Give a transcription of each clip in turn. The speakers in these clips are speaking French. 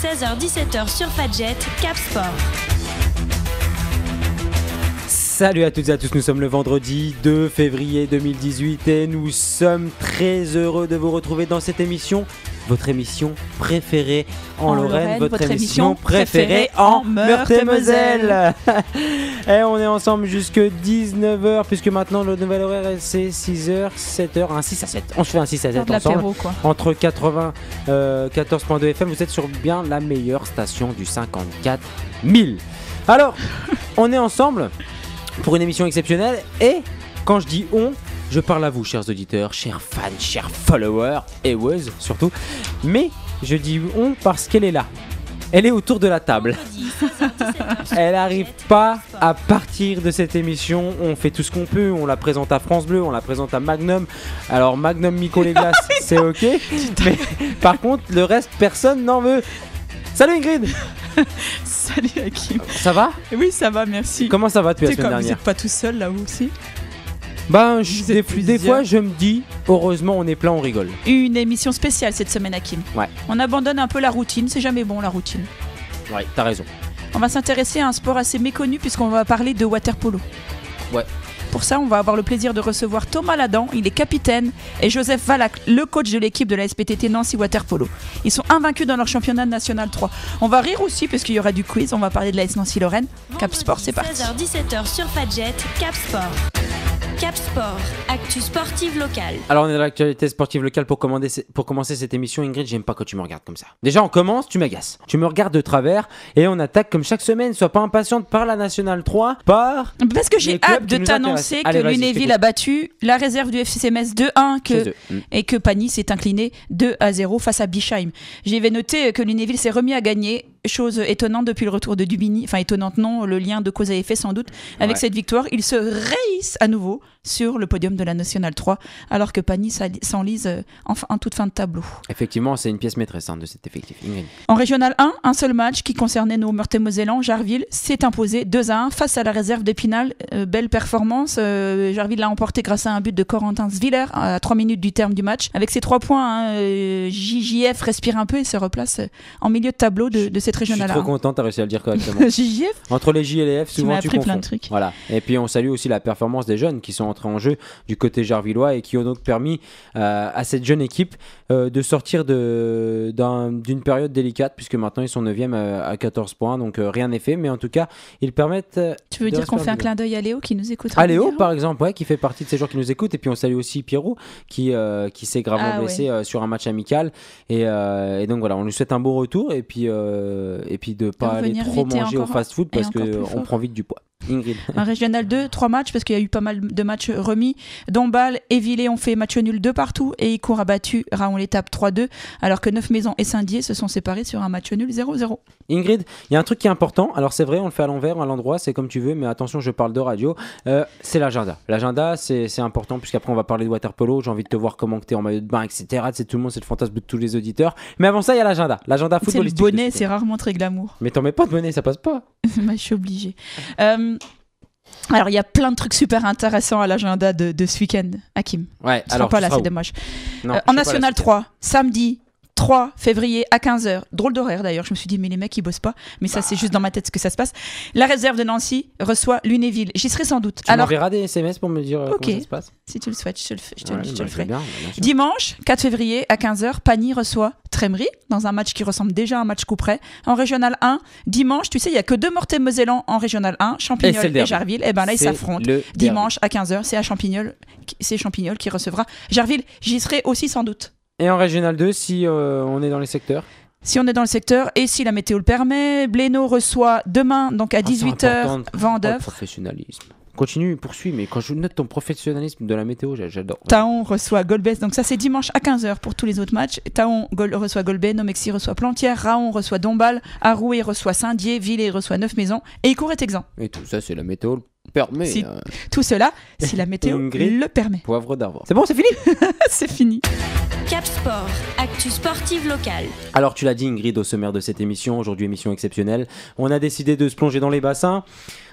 16h-17h sur Fadjet, Cap Sport. Salut à toutes et à tous, nous sommes le vendredi 2 février 2018 et nous sommes très heureux de vous retrouver dans cette émission, votre émission préférée en Lorraine, votre émission préférée en Meurthe-et-Moselle. Et on est ensemble jusque 19h puisque maintenant le nouvel horaire c'est 6h, 7h, un 6 à 7. On se fait un 6 à 7 ensemble entre 94.2 FM, vous êtes sur bien la meilleure station du 54 000. Alors, on est ensemble pour une émission exceptionnelle et quand je dis on, je parle à vous chers auditeurs, chers fans, chers followers et weuses surtout, mais je dis on parce qu'elle est là, elle est autour de la table. Elle n'arrive pas à partir de cette émission, on fait tout ce qu'on peut, on la présente à France Bleu, on la présente à Magnum, alors Magnum Mico les glaces c'est ok, mais par contre le reste personne n'en veut. Salut Ingrid. Salut Hakim. Ça va ? Oui, ça va, merci. Comment ça va depuis la semaine dernière ? Vous n'êtes pas tout seul là, vous aussi ? Des fois, je me dis, heureusement, on est plein, on rigole. Une émission spéciale cette semaine, Hakim. Ouais. On abandonne un peu la routine, c'est jamais bon la routine. Ouais, t'as raison. On va s'intéresser à un sport assez méconnu puisqu'on va parler de water-polo. Ouais. Pour ça, on va avoir le plaisir de recevoir Thomas Ladan, il est capitaine, et Joseph Valac, le coach de l'équipe de la SPTT Nancy Waterpolo. Ils sont invaincus dans leur championnat national 3. On va rire aussi parce qu'il y aura du quiz, on va parler de la S Nancy Lorraine. Cap Sport, c'est parti. 16h-17h sur Fadjet, Cap Sport. Cap Sport, actu sportive locale. Alors on est dans l'actualité sportive locale pour commencer cette émission. Ingrid, j'aime pas quand tu me regardes comme ça. Déjà on commence, tu m'agaces. Tu me regardes de travers et on attaque comme chaque semaine. Sois pas impatiente par la Nationale 3, par... Parce que j'ai hâte de t'annoncer que Lunéville a battu la réserve du FC Metz 2-1 et que Pagny s'est incliné 2-0 face à Bischheim. J'avais noté que Lunéville s'est remis à gagner. Chose étonnante depuis le retour de Dubini, enfin étonnante non, le lien de cause à effet sans doute. Avec cette victoire, ils se réhissent à nouveau sur le podium de la Nationale 3, alors que Pagny s'enlise en toute fin de tableau. Effectivement, c'est une pièce maîtresse de cet effectif. Ingrid. En Régional 1, un seul match qui concernait nos Meurthe-et-Mosellans, Jarville s'est imposé 2-1 face à la réserve d'Épinal. Belle performance, Jarville l'a emporté grâce à un but de Corentin Sviller à 3 minutes du terme du match. Avec ces 3 points, JJF respire un peu et se replace en milieu de tableau de cette Régional 1. Je suis trop content, t'as réussi à le dire correctement. JJF. Entre les J et les F, souvent tu confonds. Plein de trucs. Voilà. Et puis on salue aussi la performance des jeunes qui sont entrés en jeu du côté jarvillois et qui ont donc permis à cette jeune équipe de sortir d'une période délicate puisque maintenant ils sont 9e à 14 points, donc rien n'est fait, mais en tout cas ils permettent... Tu veux dire qu'on fait un clin d'œil à Léo qui nous écoute? Léo par exemple, ouais, qui fait partie de ces joueurs qui nous écoutent, et puis on salue aussi Pierrot qui s'est gravement blessé sur un match amical et donc voilà, on lui souhaite un bon retour et puis de pas aller trop manger au fast-food parce qu'on prend vite du poids. Ingrid. Un Régional 2, 3 matchs parce qu'il y a eu pas mal de matchs remis. Dombasle et Villers ont fait match nul 2 partout et Icourt a battu Raon-l'Étape 3-2 alors que Neufmaison et Saint-Dié se sont séparés sur un match nul 0-0. Ingrid, il y a un truc qui est important, alors c'est vrai on le fait à l'envers, à l'endroit, c'est comme tu veux, mais attention je parle de radio, c'est l'agenda. L'agenda c'est important puisqu'après on va parler de waterpolo, j'ai envie de te voir comment t'es en maillot de bain, etc. C'est tout le monde, c'est le fantasme de tous les auditeurs, mais avant ça il y a l'agenda footballistique. C'est le bonnet, c'est rarement très glamour. Mais t'en mets pas de bonnet, ça passe pas. Je suis obligée. Alors, il y a plein de trucs super intéressants à l'agenda de ce week-end, Hakim. Ouais, alors pas là, c'est dommage. Non, en National 3, samedi 3 février à 15h. Drôle d'horaire d'ailleurs, je me suis dit, mais les mecs ils bossent pas. Mais ça, c'est juste dans ma tête ce que ça se passe. La réserve de Nancy reçoit Lunéville. J'y serai sans doute. Tu m'enverras des SMS pour me dire comment ça se passe. Si tu le souhaites, je te le ferai. Bien dimanche 4 février à 15h, Pagny reçoit Trémery dans un match qui ressemble déjà à un match coup près. En Régional 1, dimanche, tu sais, il n'y a que 2 Meurthe-et-Mosellans en Régional 1, Champignol et Jarville. Et ben là, ils s'affrontent. Dimanche à 15h, c'est Champignol qui recevra Jarville. J'y serai aussi sans doute. Et en Régional 2, si on est dans les secteurs? Si on est dans le secteur et si la météo le permet, Blénaud reçoit demain, donc à 18h, Vendeuvre. Professionnalisme. Continue, poursuis, mais quand je note ton professionnalisme de la météo, j'adore. Taon reçoit Golbès, donc ça c'est dimanche à 15h pour tous les autres matchs. Taon reçoit Golbès, Nomexy reçoit Plantière, Raon reçoit Dombasle, Arouet reçoit Saint-Dié, Villers reçoit Neufmaison et Icourt est exempt. Et tout ça, c'est la météo le permet. Tout cela, si la météo le permet. Poivre d'Arvor. C'est bon, c'est fini. C'est fini. Cap Sport, actu sportive locale. Alors tu l'as dit Ingrid au sommaire de cette émission, aujourd'hui émission exceptionnelle, on a décidé de se plonger dans les bassins.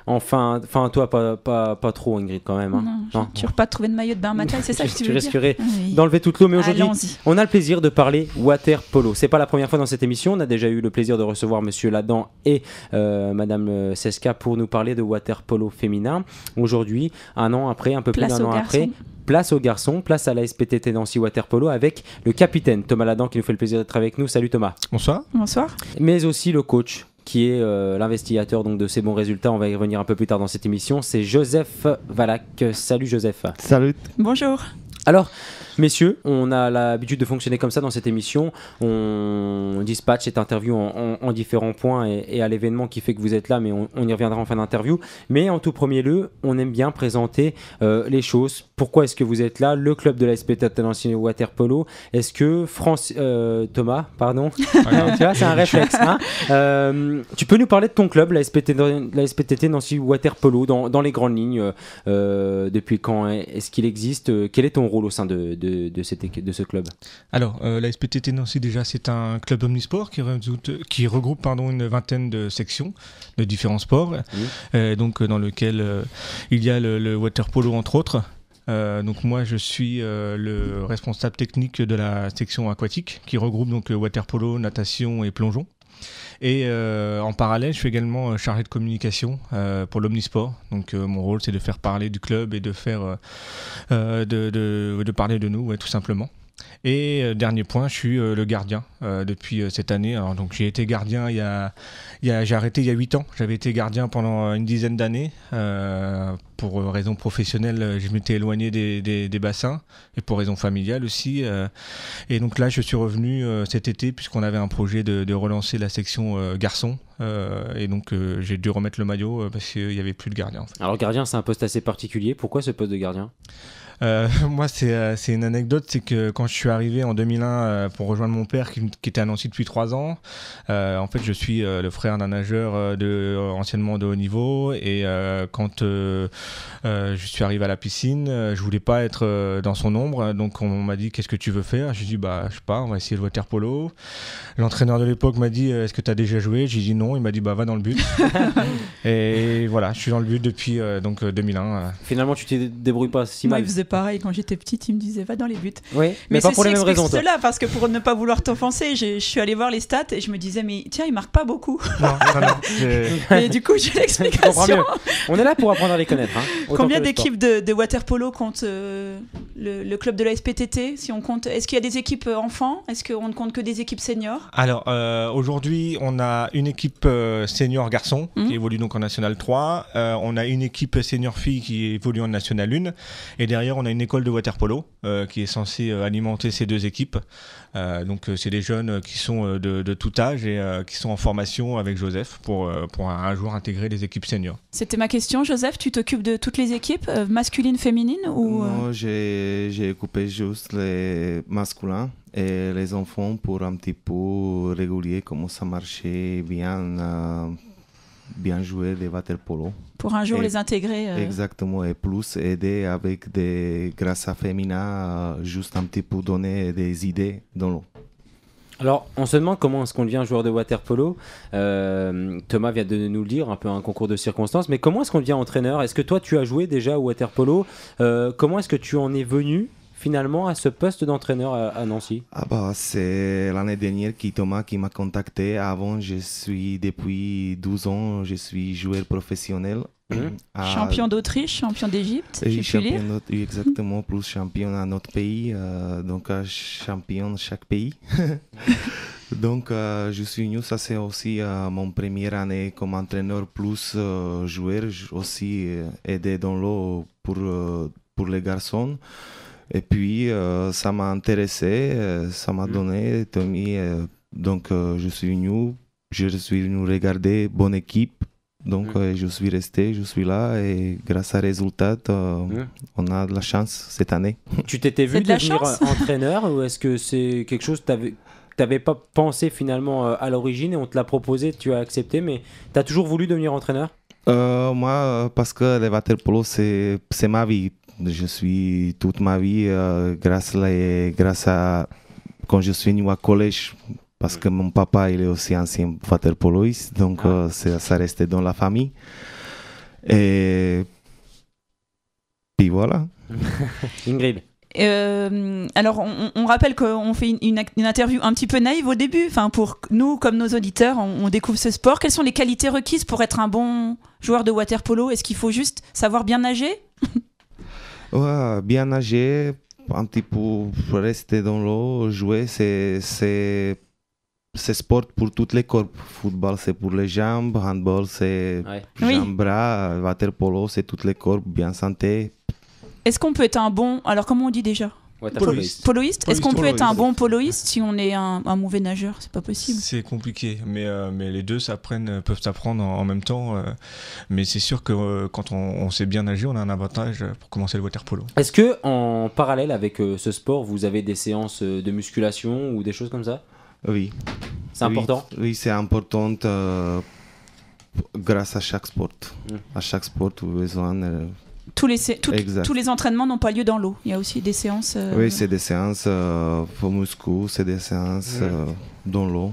Enfin, toi, pas trop, Ingrid, quand même. Hein. Non, tu ne pas trouver de maillot de bain matin, c'est ça que tu veux dire ? Tu risquerais d'enlever toute l'eau, mais aujourd'hui, on a le plaisir de parler water polo. C'est pas la première fois dans cette émission. On a déjà eu le plaisir de recevoir Monsieur Ladan et Madame Seska pour nous parler de water polo féminin. Aujourd'hui, un an après, un peu plus d'un an après. Place aux garçons, place à la SPTT Nancy Water Polo avec le capitaine Thomas Ladan qui nous fait le plaisir d'être avec nous. Salut Thomas. Bonsoir. Bonsoir. Mais aussi le coach qui est l'investigateur donc, de ces bons résultats. On va y revenir un peu plus tard dans cette émission. C'est Joseph Valac. Salut Joseph. Salut. Bonjour. Alors, messieurs, on a l'habitude de fonctionner comme ça dans cette émission. On dispatche cette interview en différents points et à l'événement qui fait que vous êtes là, mais on y reviendra en fin d'interview. Mais en tout premier lieu, on aime bien présenter les choses. Pourquoi est-ce que vous êtes là ? Le club de la SPTT Nancy Water Polo. Est-ce que Thomas, pardon, tu vois, c'est un réflexe. Hein tu peux nous parler de ton club, la SPTT Nancy Water Polo, dans les grandes lignes. Depuis quand est-ce qu'il existe ? Quel est ton rôle au sein de ce club ? Alors, la SPTT Nancy, déjà, c'est un club omnisport qui regroupe une vingtaine de sections de différents sports, donc dans lequel il y a le water polo, entre autres. Donc moi je suis le responsable technique de la section aquatique qui regroupe donc water polo, natation et plongeon. Et en parallèle, je suis également chargé de communication pour l'omnisport. Donc mon rôle, c'est de faire parler du club et de faire de parler de nous, tout simplement. Et dernier point, je suis le gardien depuis cette année. Alors, donc j'ai été gardien j'ai arrêté il y a 8 ans. J'avais été gardien pendant une dizaine d'années. Pour raisons professionnelles, je m'étais éloigné des bassins et pour raisons familiales aussi. Et donc là, je suis revenu cet été puisqu'on avait un projet de relancer la section garçons. Et donc j'ai dû remettre le maillot parce qu'il n'y avait plus de gardien. En fait. Alors gardien, c'est un poste assez particulier. Pourquoi ce poste de gardien ? Moi, c'est une anecdote, c'est que quand je suis arrivé en 2001 pour rejoindre mon père qui était à Nancy depuis 3 ans, en fait, je suis le frère d'un nageur anciennement de haut niveau et quand je suis arrivé à la piscine, je voulais pas être dans son ombre, donc on m'a dit qu'est-ce que tu veux faire ? J'ai dit je sais pas, on va essayer le water polo. L'entraîneur de l'époque m'a dit est-ce que tu as déjà joué ? J'ai dit non, il m'a dit va dans le but. Et voilà, je suis dans le but depuis donc 2001. Finalement, tu t'y débrouilles pas si mal. Il faisait pareil quand j'étais petite, il me disait va dans les buts. Oui, mais pas pour les mêmes raisons. Cela, parce que pour ne pas vouloir t'offenser, je suis allée voir les stats et je me disais mais tiens, il marque pas beaucoup. Non. Et du coup, j'ai l'explication. On est là pour apprendre à les connaître. Hein, combien d'équipes de water polo compte le club de la SPTT ? Si on compte, est-ce qu'il y a des équipes enfants ? Est-ce qu'on ne compte que des équipes seniors ? Alors aujourd'hui, on a une équipe senior garçon qui évolue donc en National 3. On a une équipe senior fille qui évolue en National 1. Et derrière, on a une école de water polo qui est censée alimenter ces 2 équipes. Donc c'est des jeunes qui sont de tout âge et qui sont en formation avec Joseph pour un jour intégrer les équipes seniors. C'était ma question, Joseph. Tu t'occupes de toutes les équipes, masculines, féminines ou Non, j'ai coupé juste les masculins et les enfants pour un petit peu régulier comment ça marchait bien jouer des water polo. Pour un jour les intégrer. Exactement, et plus aider avec des grâce à Femina, juste un petit peu donner des idées dans l'eau. Alors, on se demande comment est-ce qu'on devient joueur de water polo. Thomas vient de nous le dire, un peu un concours de circonstances, mais comment est-ce qu'on devient entraîneur ? Est-ce que toi, tu as joué déjà au water polo ? Comment est-ce que tu en es venu finalement à ce poste d'entraîneur à Nancy ? C'est l'année dernière Thomas qui m'a contacté. Avant, depuis 12 ans, je suis joueur professionnel. Champion d'Autriche, champion d'Égypte, exactement, plus champion à notre pays, donc champion de chaque pays. Donc je suis venu, ça c'est aussi mon première année comme entraîneur plus joueur, aussi aidé dans l'eau pour les garçons. Et puis ça m'a intéressé, ça m'a donné, donc je suis venu regarder bonne équipe. Donc je suis resté, je suis là et grâce à résultat, on a de la chance cette année. Tu t'étais vu devenir entraîneur ou est-ce que c'est quelque chose que tu n'avais pas pensé finalement à l'origine et on te l'a proposé, tu as accepté, mais tu as toujours voulu devenir entraîneur ? Moi, parce que le water polo, c'est ma vie. Je suis toute ma vie grâce à quand je suis venu au collège. Parce que mon papa, il est aussi ancien water poloiste, donc ça restait dans la famille. Et puis voilà. Ingrid. Alors, on rappelle qu'on fait une interview un petit peu naïve au début. Enfin, pour nous, comme nos auditeurs, on découvre ce sport. Quelles sont les qualités requises pour être un bon joueur de water-polo? Est-ce qu'il faut juste savoir bien nager? Ouais, bien nager, un petit peu rester dans l'eau, jouer, c'est sport pour toutes les corps. Football, c'est pour les jambes. Handball, c'est jambes-bras. Water-polo, c'est toutes les corps, bien santé. Est-ce qu'on peut être un bon... Alors, comment on dit déjà? Poloïste. Est-ce qu'on peut être un bon poloïste si on est un mauvais nageur? C'est pas possible. C'est compliqué, mais les deux peuvent s'apprendre en même temps. Mais c'est sûr que quand on sait bien nager, on a un avantage pour commencer le water-polo. Est-ce que en parallèle avec ce sport, vous avez des séances de musculation ou des choses comme ça? Oui. C'est important? Oui, c'est important grâce à chaque sport. À chaque sport, vous avez besoin... Tous les entraînements n'ont pas lieu dans l'eau. Il y a aussi des séances... Oui, c'est des séances pour muscu, c'est des séances dans l'eau.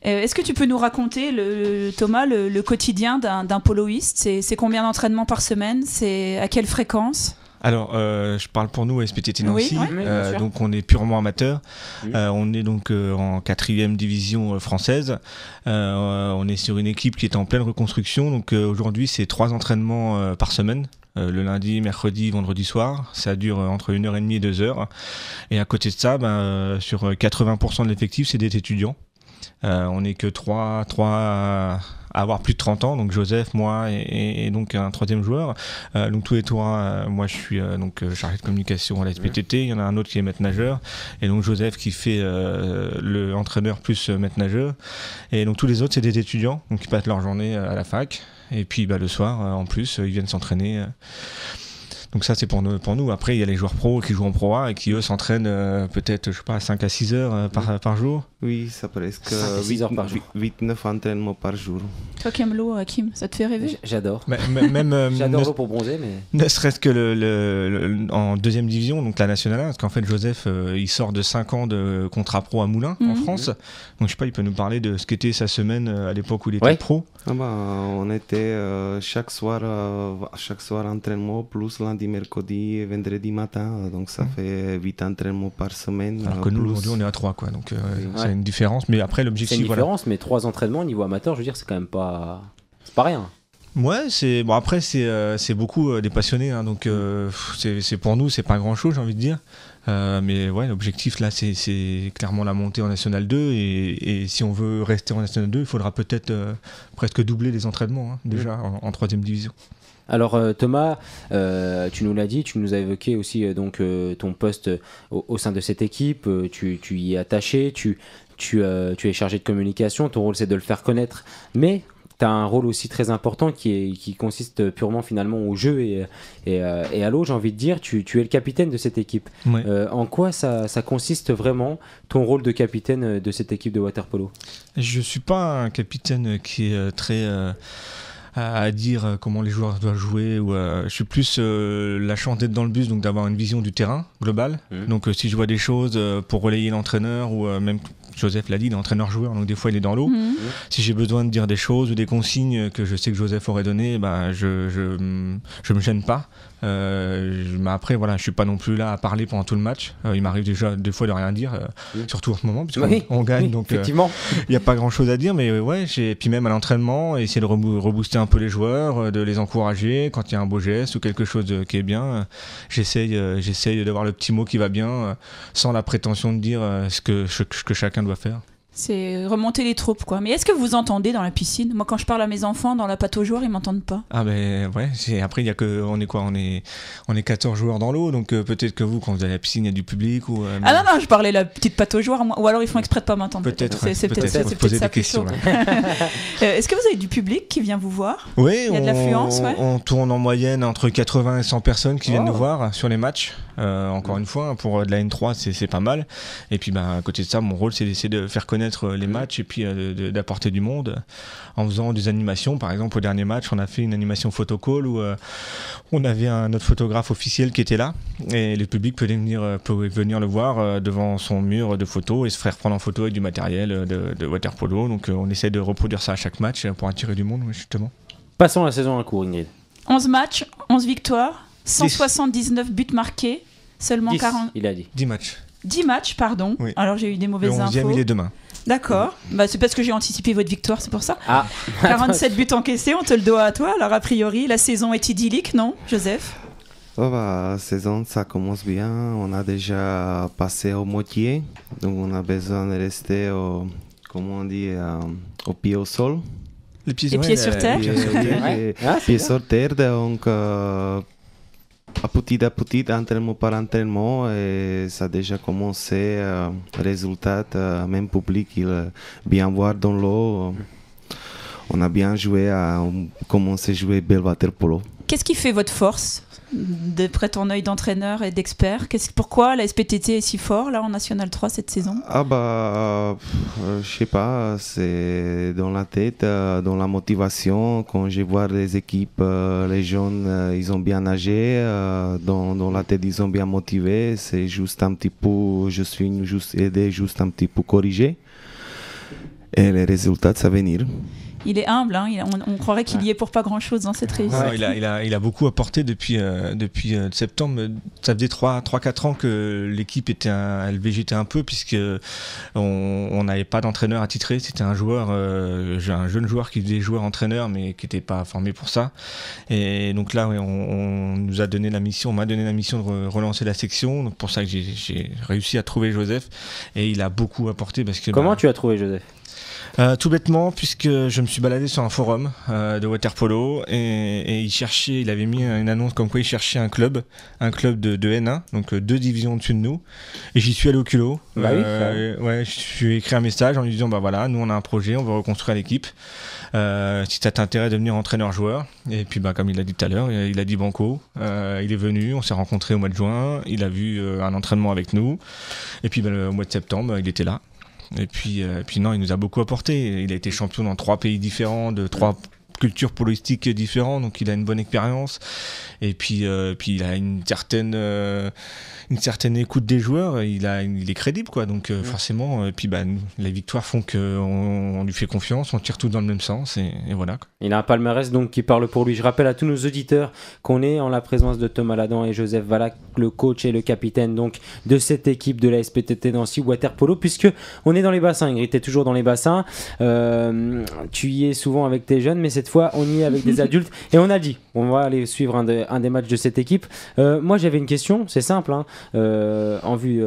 Est-ce que tu peux nous raconter, Thomas, le quotidien d'un poloïste? C'est combien d'entraînements par semaine? C'est à quelle fréquence? Alors, je parle pour nous à SPTT Nancy, oui, donc on est purement amateur. On est donc en 4e division française. On est sur une équipe qui est en pleine reconstruction. Donc aujourd'hui, c'est 3 entraînements par semaine. Le lundi, mercredi, vendredi soir. Ça dure entre 1h30 et 2h. Et à côté de ça, sur 80% de l'effectif, c'est des étudiants. On n'est que 3 à avoir plus de 30 ans, donc Joseph, moi et donc un 3e joueur. Donc tous les tours, moi je suis chargé de communication à la SPTT, il y en a un autre qui est maître nageur, et donc Joseph qui fait le entraîneur plus maître nageur. Et donc tous les autres c'est des étudiants, donc qui passent leur journée à la fac, et puis le soir en plus ils viennent s'entraîner. Donc ça c'est pour nous. Après il y a les joueurs pros qui jouent en Pro A et qui eux s'entraînent peut-être 5 à 6 heures par jour. Oui, ça presque 8-9 entraînements par jour. Toi qui aimes l'eau, Hakim, ça te fait rêver? J'adore. J'adore l'eau pour bronzer, mais... Ne serait-ce que en 2e division, donc la Nationale 1, parce qu'en fait Joseph, il sort de 5 ans de contrat pro à Moulins en France. Donc je sais pas, il peut nous parler de ce qu'était sa semaine à l'époque où il était pro. On était chaque soir entraînement, plus lundi, mercredi et vendredi matin. Donc ça fait 8 entraînements par semaine. Alors que nous aujourd'hui on est à 3 quoi. Donc c'est une différence, mais après l'objectif... C'est une différence, mais 3 entraînements au niveau amateur, je veux dire, c'est quand même pas... C'est pas rien. Ouais, après c'est beaucoup des passionnés, hein, donc c'est pour nous, c'est pas grand-chose, j'ai envie de dire. Mais ouais, l'objectif là, c'est clairement la montée en National 2, et si on veut rester en National 2, il faudra peut-être presque doubler les entraînements, déjà en 3e division. Alors Thomas, tu nous l'as dit, tu nous as évoqué aussi ton poste au sein de cette équipe, tu y es attaché, tu es chargé de communication, ton rôle c'est de le faire connaître, mais tu as un rôle aussi très important qui consiste purement finalement au jeu et à l'eau, j'ai envie de dire, tu es le capitaine de cette équipe. Ouais. En quoi ça consiste vraiment, ton rôle de capitaine de cette équipe de water-polo? Je suis pas un capitaine qui est très... à dire comment les joueurs doivent jouer, ou je suis plus la chance d'être dans le bus, donc d'avoir une vision du terrain global. Donc si je vois des choses pour relayer l'entraîneur, ou même Joseph l'a dit, il est entraîneur-joueur, donc des fois il est dans l'eau. Si j'ai besoin de dire des choses ou des consignes que je sais que Joseph aurait donné, je me gêne pas. Mais après voilà, je suis pas non plus là à parler pendant tout le match. Il m'arrive déjà des fois de rien dire, surtout en ce moment puisqu'on gagne, donc effectivement il y a pas grand chose à dire, mais ouais, puis même à l'entraînement, essayer de rebooster un peu les joueurs, de les encourager quand il y a un beau geste ou quelque chose qui est bien. J'essaye d'avoir le petit mot qui va bien, sans la prétention de dire ce que chacun doit faire. C'est remonter les troupes, quoi. Mais est-ce que vous entendez dans la piscine? Moi, quand je parle à mes enfants dans la pâte aux joueurs, ils m'entendent pas. Ah ben ouais, après il y a que on est 14 joueurs dans l'eau, donc peut-être que vous, quand vous allez à la piscine, il y a du public ou. Ah non, je parlais la petite pâte aux joueurs, ou alors ils font exprès de pas m'entendre. Peut-être. C'est peut-être ça plutôt. Est-ce que vous avez du public qui vient vous voir? Oui, il y a de l'affluence, on tourne en moyenne entre 80 et 100 personnes qui viennent nous voir sur les matchs. Encore une fois, pour de la N3, c'est pas mal. Et puis à côté de ça, mon rôle, c'est d'essayer de faire connaître les matchs et puis d'apporter du monde en faisant des animations. Par exemple, au dernier match, on a fait une animation photocall où on avait un autre photographe officiel qui était là, et le public pouvait venir le voir devant son mur de photos et se faire prendre en photo avec du matériel de water polo. Donc on essaie de reproduire ça à chaque match pour attirer du monde, justement. Passons à la saison en cours, Ingrid. 11 matchs, 11 victoires, 179 buts marqués, seulement 40... Il a dit. 10 matchs. 10 matchs, pardon. Oui. Alors j'ai eu des mauvaises infos. Le 11e, il est demain. D'accord. C'est parce que j'ai anticipé votre victoire, c'est pour ça. 47 buts encaissés, on te le doit à toi. Alors a priori, la saison est idyllique, non, Joseph? La saison, ça commence bien. On a déjà passé au moitié. Donc on a besoin de rester au pied au sol. Les pieds sur terre. Pieds sur terre, donc petit à petit, entraînement par entraînement, et ça a déjà commencé. Résultat, même public, il bien voir dans l'eau. On a bien joué, on commencé à jouer bel waterpolo. Qu'est-ce qui fait votre force, d'après ton œil d'entraîneur et d'expert? Pourquoi la SPTT est si fort là en National 3 cette saison? Je sais pas, c'est dans la tête, dans la motivation. Quand je vois les équipes, les jeunes, ils ont bien nagé, dans la tête ils ont bien motivé. C'est juste un petit peu, je suis juste aidé, juste un petit peu corrigé. Et les résultats, ça va venir. Il est humble, hein. On croirait qu'il y est pour pas grand-chose dans cette réussite. Il a beaucoup apporté depuis septembre. Ça faisait 3-4 ans que l'équipe elle végétait un peu, puisque on n'avait pas d'entraîneur attitré. C'était un jeune joueur qui faisait joueur-entraîneur, mais qui n'était pas formé pour ça. Et donc là, on m'a donné la mission de relancer la section. Donc pour ça que j'ai réussi à trouver Joseph, et il a beaucoup apporté. Comment tu as trouvé Joseph? Tout bêtement, puisque je me suis baladé sur un forum de waterpolo, et il avait mis une annonce comme quoi il cherchait un club de N1, donc 2 divisions au-dessus de nous, et j'y suis allé au culot. Je suis écrit un message en lui disant voilà, nous on a un projet, on veut reconstruire l'équipe, si ça t'intéresse de devenir entraîneur-joueur. Et puis comme il l'a dit tout à l'heure, il a dit banco, il est venu, on s'est rencontrés au mois de juin, il a vu un entraînement avec nous, et puis au mois de septembre il était là. Et puis non, il nous a beaucoup apporté. Il a été champion dans 3 pays différents, de 3 cultures poloistiques différentes, donc il a une bonne expérience. Et puis il a une certaine écoute des joueurs. Il est crédible, quoi. Donc forcément, les victoires font qu'on lui fait confiance, on tire tous dans le même sens, et voilà, quoi. Il a un palmarès donc qui parle pour lui. Je rappelle à tous nos auditeurs qu'on est en la présence de Thomas Ladan et Joseph Valac, le coach et le capitaine donc de cette équipe de la SPTT Nancy Waterpolo, puisque on est dans les bassins. Ingrid, t'es toujours dans les bassins. Tu y es souvent avec tes jeunes, mais cette fois on y est avec des adultes, et on a dit on va aller suivre un des matchs de cette équipe. Moi j'avais une question, c'est simple, hein. En vue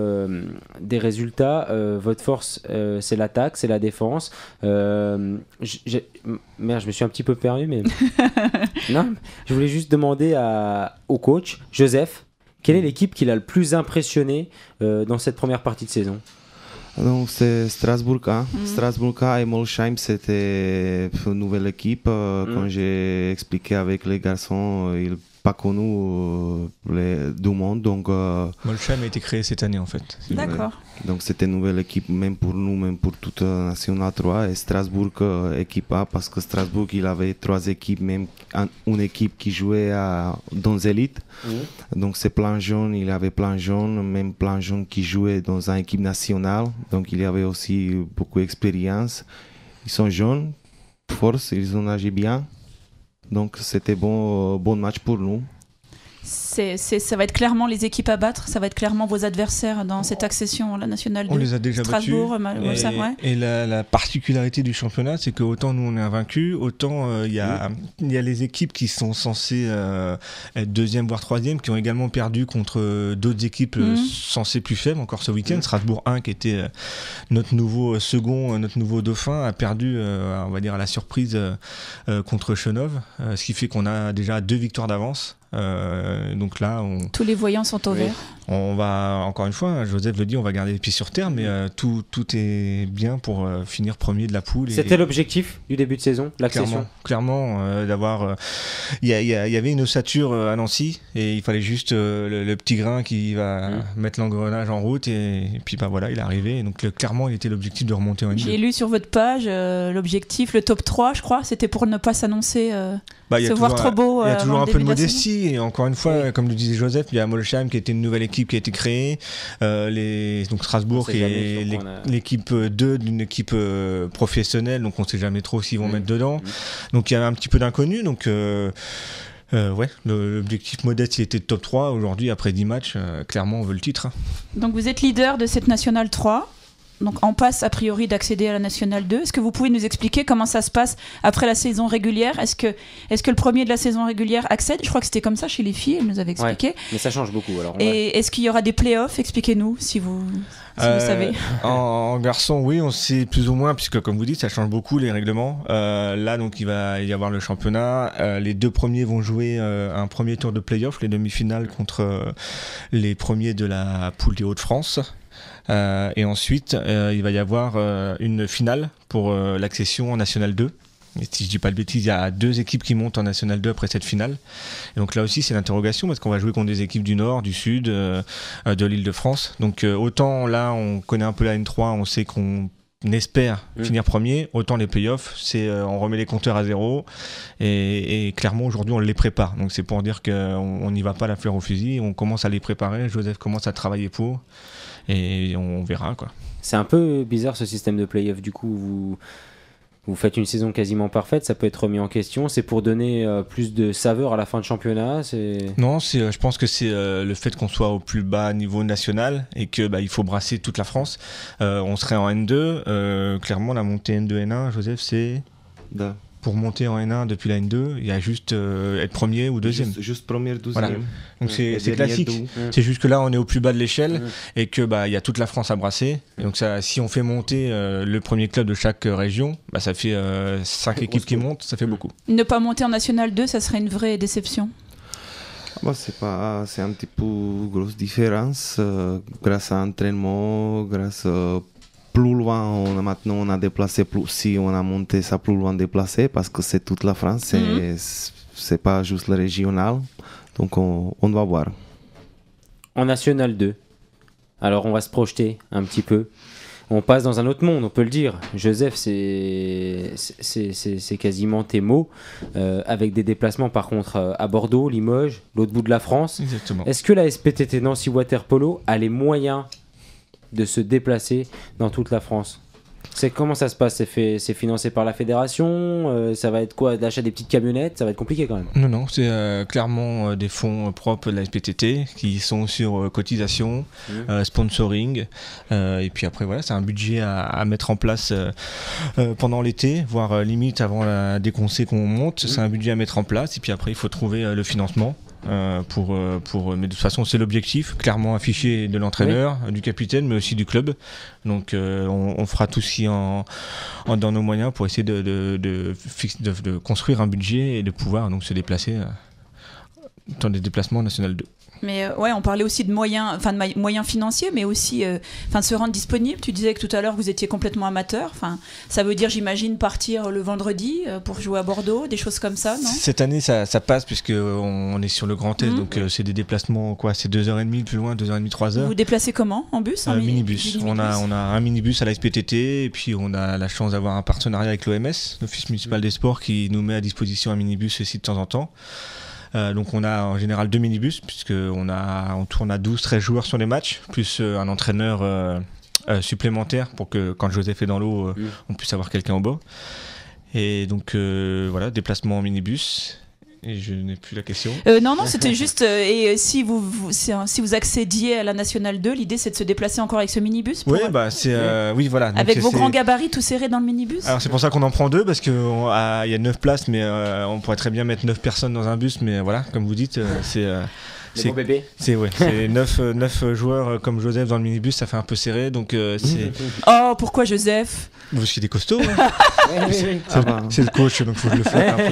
des résultats, votre force c'est l'attaque, c'est la défense. Merde, je me suis un petit peu perdu, mais non, je voulais juste demander au coach Joseph, quelle est l'équipe qui l'a le plus impressionné dans cette première partie de saison? Donc c'est Strasbourg. Strasbourg et Molsheim, c'était une nouvelle équipe. Quand j'ai expliqué avec les garçons, ils pas connu du monde, donc Molsheim a été créé cette année en fait. D'accord. Donc c'était une nouvelle équipe, même pour nous, même pour toute National 3, et Strasbourg équipe A, parce que Strasbourg il avait 3 équipes, même une équipe qui jouait dans l'élite. Donc c'est plein jeunes, il y avait plein jeunes, même plein jeunes qui jouaient dans une équipe nationale, donc il y avait aussi beaucoup d'expérience. Ils sont jeunes, force, ils ont agi bien. Donc c'était bon match pour nous. Ça va être clairement les équipes à battre, ça va être clairement vos adversaires dans cette accession à la nationale. On les a déjà Strasbourg, battus. Et la particularité du championnat, c'est que autant nous on est invaincus, autant il y a les équipes qui sont censées être 2e voire 3e, qui ont également perdu contre d'autres équipes censées plus faibles. Encore ce week-end, Strasbourg 1, qui était notre nouveau second, notre nouveau dauphin, a perdu, on va dire à la surprise, contre Chenov, ce qui fait qu'on a déjà 2 victoires d'avance. Donc là, tous les voyants sont au vert. On va, encore une fois, Joseph le dit, on va garder les pieds sur terre, mais tout est bien pour finir premier de la poule. C'était l'objectif du début de saison, l'accession. Clairement, d'avoir. Il y avait une ossature à Nancy, et il fallait juste le petit grain qui va mettre l'engrenage en route, et puis voilà, il est arrivé. Et donc clairement, il était l'objectif de remonter en N2. J'ai lu sur votre page l'objectif, le top 3, je crois, c'était pour ne pas s'annoncer. Se voir trop beau. Il y a toujours un peu de modestie, et encore une fois, comme le disait Joseph, il y a Molsheim qui était une nouvelle équipe équipe qui a été créée. Donc Strasbourg qui est l'équipe 2 d'une équipe professionnelle, donc on ne sait jamais trop s'ils vont mettre dedans. Donc il y a un petit peu d'inconnu. Donc l'objectif modeste, il était de top 3. Aujourd'hui, après 10 matchs, clairement, on veut le titre. Donc vous êtes leader de cette Nationale 3. Donc en passe a priori d'accéder à la Nationale 2. Est-ce que vous pouvez nous expliquer comment ça se passe après la saison régulière ? Est-ce que le premier de la saison régulière accède ? Je crois que c'était comme ça chez les filles, elles nous avaient expliqué. Ouais, mais ça change beaucoup. Alors, Et est-ce qu'il y aura des playoffs ? Expliquez-nous si vous savez. En garçon, oui, on sait plus ou moins, puisque comme vous dites, ça change beaucoup les règlements. Là, donc, il va y avoir le championnat. Les 2 premiers vont jouer un premier tour de playoff, les demi-finales contre les premiers de la poule des Hauts-de-France. Et ensuite, il va y avoir une finale pour l'accession en National 2. Et si je dis pas de bêtises, il y a 2 équipes qui montent en National 2 après cette finale. Et donc là aussi, c'est l'interrogation parce qu'on va jouer contre des équipes du Nord, du Sud, de l'Île-de-France. Donc autant là, on connaît un peu la N3, on sait qu'on espère finir premier, autant les playoffs, c'est on remet les compteurs à zéro et clairement aujourd'hui on les prépare. Donc c'est pour dire qu'on n'y va pas la fleur au fusil, on commence à les préparer. Joseph commence à travailler pour. Et on verra quoi. C'est un peu bizarre ce système de play-off. Du coup, vous faites une saison quasiment parfaite, ça peut être remis en question. C'est pour donner plus de saveur à la fin de championnat. Non, je pense que c'est le fait qu'on soit au plus bas niveau national et que il faut brasser toute la France. On serait en N2. Clairement, la montée N2 N1, Joseph, c'est pour monter en N1 depuis la N2, il y a juste être premier ou deuxième. Juste premier, deuxième. Voilà. Donc c'est classique. C'est juste que là, on est au plus bas de l'échelle et que il y a toute la France à brasser. Et donc ça, si on fait monter le premier club de chaque région, ça fait 5 équipes qui montent, ça fait beaucoup. Ne pas monter en National 2, ça serait une vraie déception. C'est un petit peu grosse différence grâce à l'entraînement, grâce plus loin, maintenant on a déplacé plus, si on a monté ça plus loin déplacé parce que c'est toute la France, c'est pas juste le régional, donc on va voir. En National 2, alors on va se projeter un petit peu. On passe dans un autre monde, on peut le dire. Joseph, c'est quasiment tes mots, avec des déplacements par contre à Bordeaux, Limoges, l'autre bout de la France. Exactement. Est-ce que la SPTT Nancy Water Polo a les moyens de se déplacer dans toute la France? Comment ça se passe? C'est financé par la fédération? Ça va être quoi? L'achat des petites camionnettes? Ça va être compliqué quand même. Non, c'est clairement des fonds propres de la SPTT qui sont sur cotisation, sponsoring. Et puis après, voilà, c'est un budget à mettre en place pendant l'été, voire limite avant dès qu'on sait qu'on monte. C'est un budget à mettre en place. Et puis après, il faut trouver le financement. Mais de toute façon c'est l'objectif clairement affiché de l'entraîneur, du capitaine mais aussi du club, donc on fera tout ce qui dans nos moyens pour essayer de construire un budget et de pouvoir donc se déplacer dans des déplacements National 2. Mais on parlait aussi de moyens financiers, mais aussi de se rendre disponible. Tu disais que tout à l'heure vous étiez complètement amateur. Ça veut dire, j'imagine, partir le vendredi pour jouer à Bordeaux, des choses comme ça, non? Cette année, ça passe puisqu'on est sur le Grand Est, donc c'est des déplacements, c'est 2h30 plus loin, 2h30, 3h. Vous vous déplacez comment? En bus? Minibus. On a un minibus à la SPTT et puis on a la chance d'avoir un partenariat avec l'OMS, l'Office municipal des sports, qui nous met à disposition un minibus aussi de temps en temps. Donc on a en général 2 minibus puisqu'on tourne à 12-13 joueurs sur les matchs, plus un entraîneur supplémentaire pour que quand Joseph est dans l'eau, on puisse avoir quelqu'un au bord. Et donc voilà, déplacement en minibus. Et je n'ai plus la question. Non, c'était juste. Et si vous accédiez à la Nationale 2, l'idée c'est de se déplacer encore avec ce minibus oui, oui, voilà. Donc avec vos grands gabarits tout serrés dans le minibus. Alors c'est pour ça qu'on en prend 2 parce qu'il y a 9 places, mais on pourrait très bien mettre 9 personnes dans un bus, mais voilà, comme vous dites, c'est. Les bons bébés. C'est 9 joueurs comme Joseph dans le minibus, ça fait un peu serré, donc c'est. Oh, pourquoi Joseph? Parce qu'il est costaud. C'est le coach, donc faut que je le fasse un peu.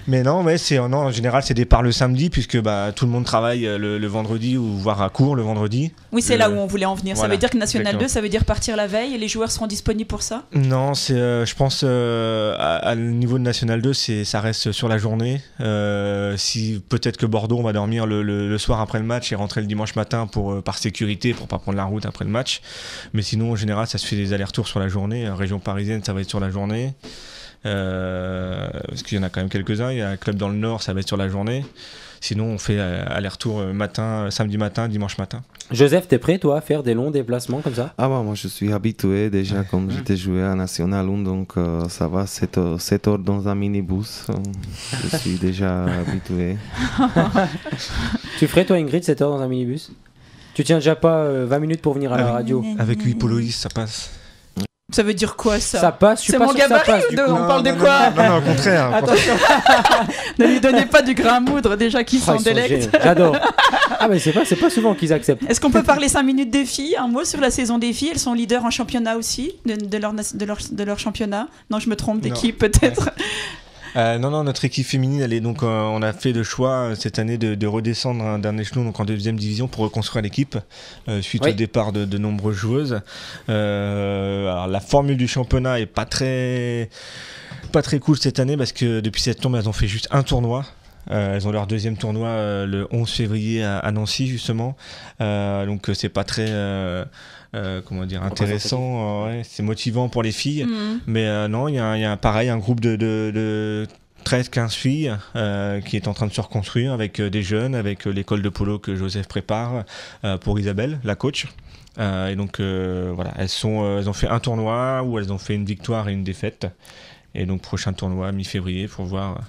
Mais non, en général c'est départ le samedi puisque tout le monde travaille le vendredi ou voire à court le vendredi. Oui, c'est là où on voulait en venir. Voilà, ça veut dire que National 2, ça veut dire partir la veille et les joueurs seront disponibles pour ça? Non, je pense à niveau de National 2, ça reste sur la journée. Si peut-être que Bordeaux, on va dormir le soir après le match et rentrer le dimanche matin par sécurité, pour pas prendre la route après le match. Mais sinon, en général, ça se fait des allers-retours sur la journée. Région parisienne, ça va être sur la journée. Parce qu'il y en a quand même quelques-uns. Il y a un club dans le Nord, ça va être sur la journée. sinon on fait aller-retour samedi matin, dimanche matin. Joseph, t'es prêt toi à faire des longs déplacements comme ça? Moi je suis habitué déjà, comme j'étais joué à National 1, donc ça va, 7 heures dans un minibus, je suis déjà habitué. Tu ferais toi Ingrid 7 heures dans un minibus? Tu tiens déjà pas 20 minutes pour venir à la radio? Avec 8 poloïs, ça passe. Ça veut dire quoi ça? Ça passe, je suis c'est pas mon sûr que ça gabarit passe, ou de... On parle de non, quoi? Non, au contraire. Attention. Ne lui donnez pas du grain à moudre déjà qui s'en délecte. J'adore. Ah mais c'est pas souvent qu'ils acceptent. Est-ce qu'on peut parler 5 minutes des filles? Un mot sur la saison des filles. Elles sont leaders en championnat aussi de leur championnat. Non, je me trompe d'équipe peut-être. Non, notre équipe féminine, elle est donc, on a fait le choix cette année de redescendre d'un échelon, donc en 2e division, pour reconstruire l'équipe suite au départ de nombreuses joueuses. Alors la formule du championnat est pas très cool cette année parce que depuis septembre, elles ont fait juste un tournoi. Elles ont leur 2e tournoi le 11 février à Nancy justement. Donc c'est pas très intéressant, c'est motivant pour les filles, mais non, il y a un groupe de 13-15 filles qui est en train de se reconstruire avec des jeunes, avec l'école de polo que Joseph prépare pour Isabelle, la coach. Et donc voilà, elles ont fait un tournoi où elles ont fait une victoire et une défaite, et donc prochain tournoi mi-février pour voir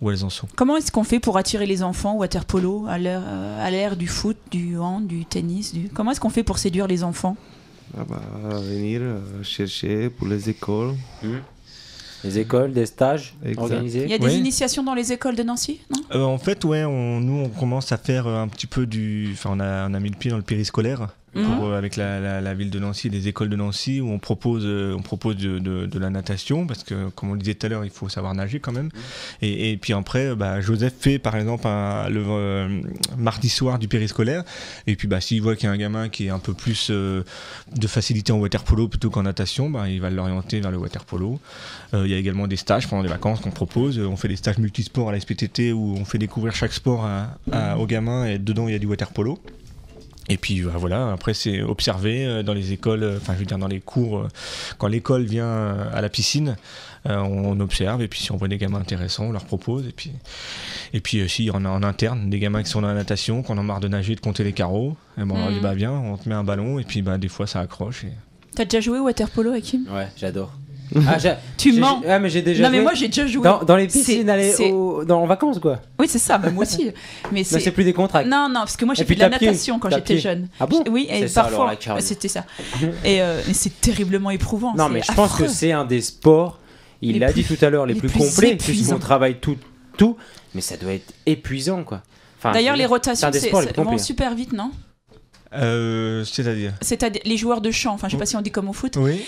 où elles en sont. Comment est-ce qu'on fait pour attirer les enfants au water-polo à l'ère du foot, du hand, du tennis Comment est-ce qu'on fait pour séduire les enfants? Venir chercher pour les écoles. Les écoles, des stages organisés. Il y a des initiations dans les écoles de Nancy, non? En fait, nous on commence à faire un petit peu on a mis le pied dans le périscolaire. Avec la ville de Nancy, les écoles de Nancy, où on propose de la natation, parce que comme on le disait tout à l'heure, il faut savoir nager quand même. Et puis après, Joseph fait par exemple le mardi soir du périscolaire, et puis s'il voit qu'il y a un gamin qui est un peu plus de facilité en water-polo plutôt qu'en natation, il va l'orienter vers le water-polo. Il y a également des stages pendant les vacances qu'on propose. On fait des stages multisports à la SPTT où on fait découvrir chaque sport aux gamins, et dedans il y a du water-polo. Et puis voilà, après c'est observer dans les écoles, dans les cours, quand l'école vient à la piscine, on observe, et puis si on voit des gamins intéressants, on leur propose, et puis si on a en interne des gamins qui sont dans la natation, qu'on en a marre de nager, de compter les carreaux, et on leur dit viens, on te met un ballon, et puis des fois ça accroche. T'as déjà joué au water-polo, Hakim? Ouais, j'adore. Tu mens. Mais j'ai déjà joué. Mais moi j'ai déjà joué dans les piscines en vacances quoi. Oui c'est ça, moi aussi. Mais c'est plus des contrats. Non parce que moi j'ai fait de la natation quand j'étais jeune. Ah bon? Oui, et parfois c'était ça. Et c'est terriblement éprouvant. Non mais je pense que c'est un des sports, il l'a dit tout à l'heure, les plus complets, puisqu'on travaille tout, mais ça doit être épuisant quoi. D'ailleurs les rotations vont super vite, non? C'est-à-dire les joueurs de champ, je sais pas si on dit comme au foot. Oui.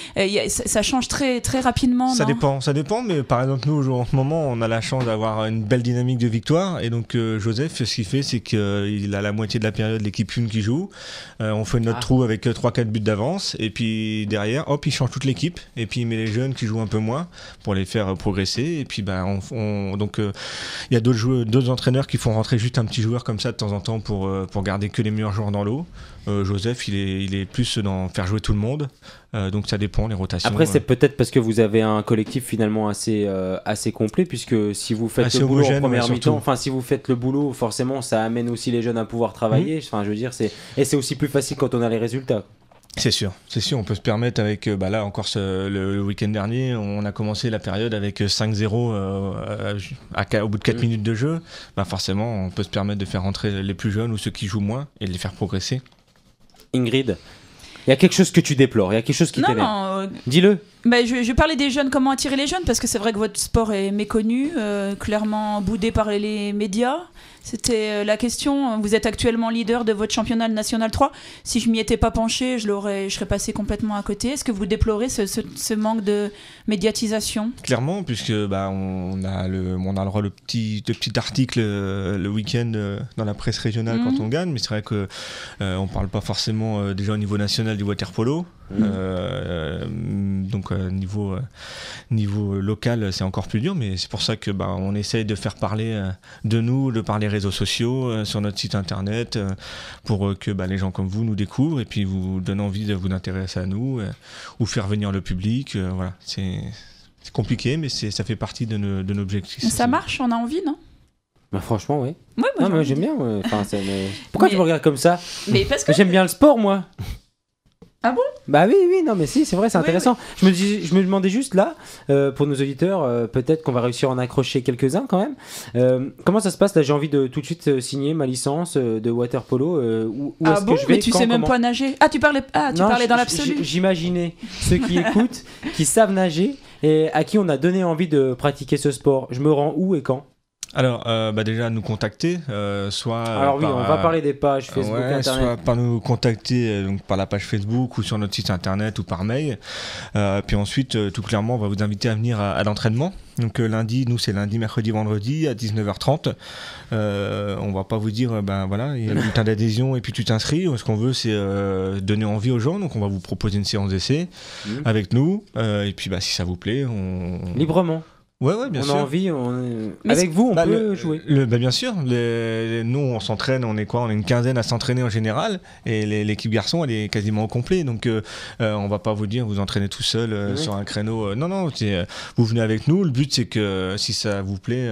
Ça change très, très rapidement. Ça dépend, mais par exemple nous en ce moment on a la chance d'avoir une belle dynamique de victoire, et donc Joseph, ce qu'il fait c'est qu'il a la moitié de la période l'équipe 1 qui joue, on fait notre trou avec 3-4 buts d'avance, et puis derrière hop il change toute l'équipe, et puis il met les jeunes qui jouent un peu moins pour les faire progresser, et puis donc il y a d'autres entraîneurs qui font rentrer juste un petit joueur comme ça de temps en temps pour garder que les meilleurs joueurs dans l'eau. Joseph il est plus dans faire jouer tout le monde, donc ça dépend, les rotations. Après c'est peut-être parce que vous avez un collectif finalement assez complet, puisque si vous faites le boulot en première mi-temps, si vous faites le boulot, forcément ça amène aussi les jeunes à pouvoir travailler. Je veux dire, c'est aussi plus facile quand on a les résultats. C'est sûr, on peut se permettre avec, là encore le week-end dernier, on a commencé la période avec 5-0 au bout de 4 minutes de jeu, forcément on peut se permettre de faire rentrer les plus jeunes ou ceux qui jouent moins et de les faire progresser. Ingrid, il y a quelque chose que tu déplores, il y a quelque chose qui t'énerve. Dis-le. Je parlais des jeunes, comment attirer les jeunes, parce que c'est vrai que votre sport est méconnu, clairement boudé par les médias. C'était la question. Vous êtes actuellement leader de votre championnat National 3. Si je m'y étais pas penché, je serais passé complètement à côté. Est-ce que vous déplorez ce manque de médiatisation? Clairement, puisque on a le droit de petit article le week-end dans la presse régionale quand on gagne, mais c'est vrai que on parle pas forcément déjà au niveau national du water-polo. Donc niveau local c'est encore plus dur, mais c'est pour ça que on essaye de faire parler de nous, de par les réseaux sociaux, sur notre site internet, pour que les gens comme vous nous découvrent et puis vous donnent envie de vous intéresser à nous, ou faire venir le public. Voilà, c'est compliqué, mais ça fait partie de nos objectifs. Ça marche, on a envie, non? Bah, franchement, oui. Ouais, moi j'aime bien. Enfin, pourquoi tu me regardes comme ça? Mais parce que j'aime bien le sport, moi. Ah bon? Bah oui, non, mais si, c'est vrai, c'est intéressant. Oui. Je me demandais juste là, pour nos auditeurs, peut-être qu'on va réussir à en accrocher quelques-uns quand même. Comment ça se passe? Là, j'ai envie de tout de suite signer ma licence de water polo. Où est-ce que je vais? Mais tu sais même pas nager. Ah, tu parlais dans l'absolu. J'imaginais ceux qui écoutent, qui savent nager et à qui on a donné envie de pratiquer ce sport. Je me rends où et quand? Alors, déjà nous contacter, soit. Alors oui, on va parler des pages Facebook, Internet. Soit par nous contacter donc par la page Facebook ou sur notre site internet ou par mail. Puis ensuite, tout clairement, on va vous inviter à venir à l'entraînement. Donc lundi, nous c'est lundi, mercredi, vendredi à 19h30. On va pas vous dire, voilà, il y a le bulletin d'adhésion et puis tu t'inscris. Ce qu'on veut, c'est donner envie aux gens. Donc on va vous proposer une séance d'essai avec nous. Et puis si ça vous plaît, librement. Ouais, bien sûr. On a envie, avec vous, on peut jouer. Bien sûr. Nous, on s'entraîne, on est une quinzaine à s'entraîner en général, et l'équipe garçon, elle est quasiment au complet. Donc, on va pas vous dire, vous entraînez tout seul sur un créneau. Non, vous venez avec nous. Le but, c'est que si ça vous plaît,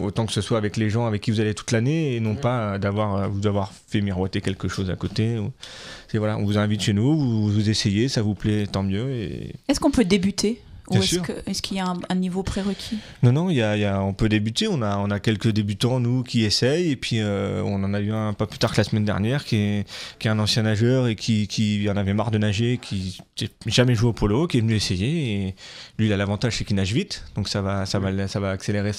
autant que ce soit avec les gens avec qui vous allez toute l'année, et non pas d'avoir fait miroiter quelque chose à côté. Voilà, on vous invite chez nous, vous essayez, ça vous plaît, tant mieux. Et... Est-ce qu'on peut débuter? Ou est-ce qu'il y a un niveau prérequis? Non, on peut débuter. On a quelques débutants, nous, qui essayent. Et puis, on en a eu un pas plus tard que la semaine dernière, qui est un ancien nageur et qui en avait marre de nager, qui n'a jamais joué au polo, qui est venu essayer. Et lui, il a l'avantage, c'est qu'il nage vite. Donc, ça va accélérer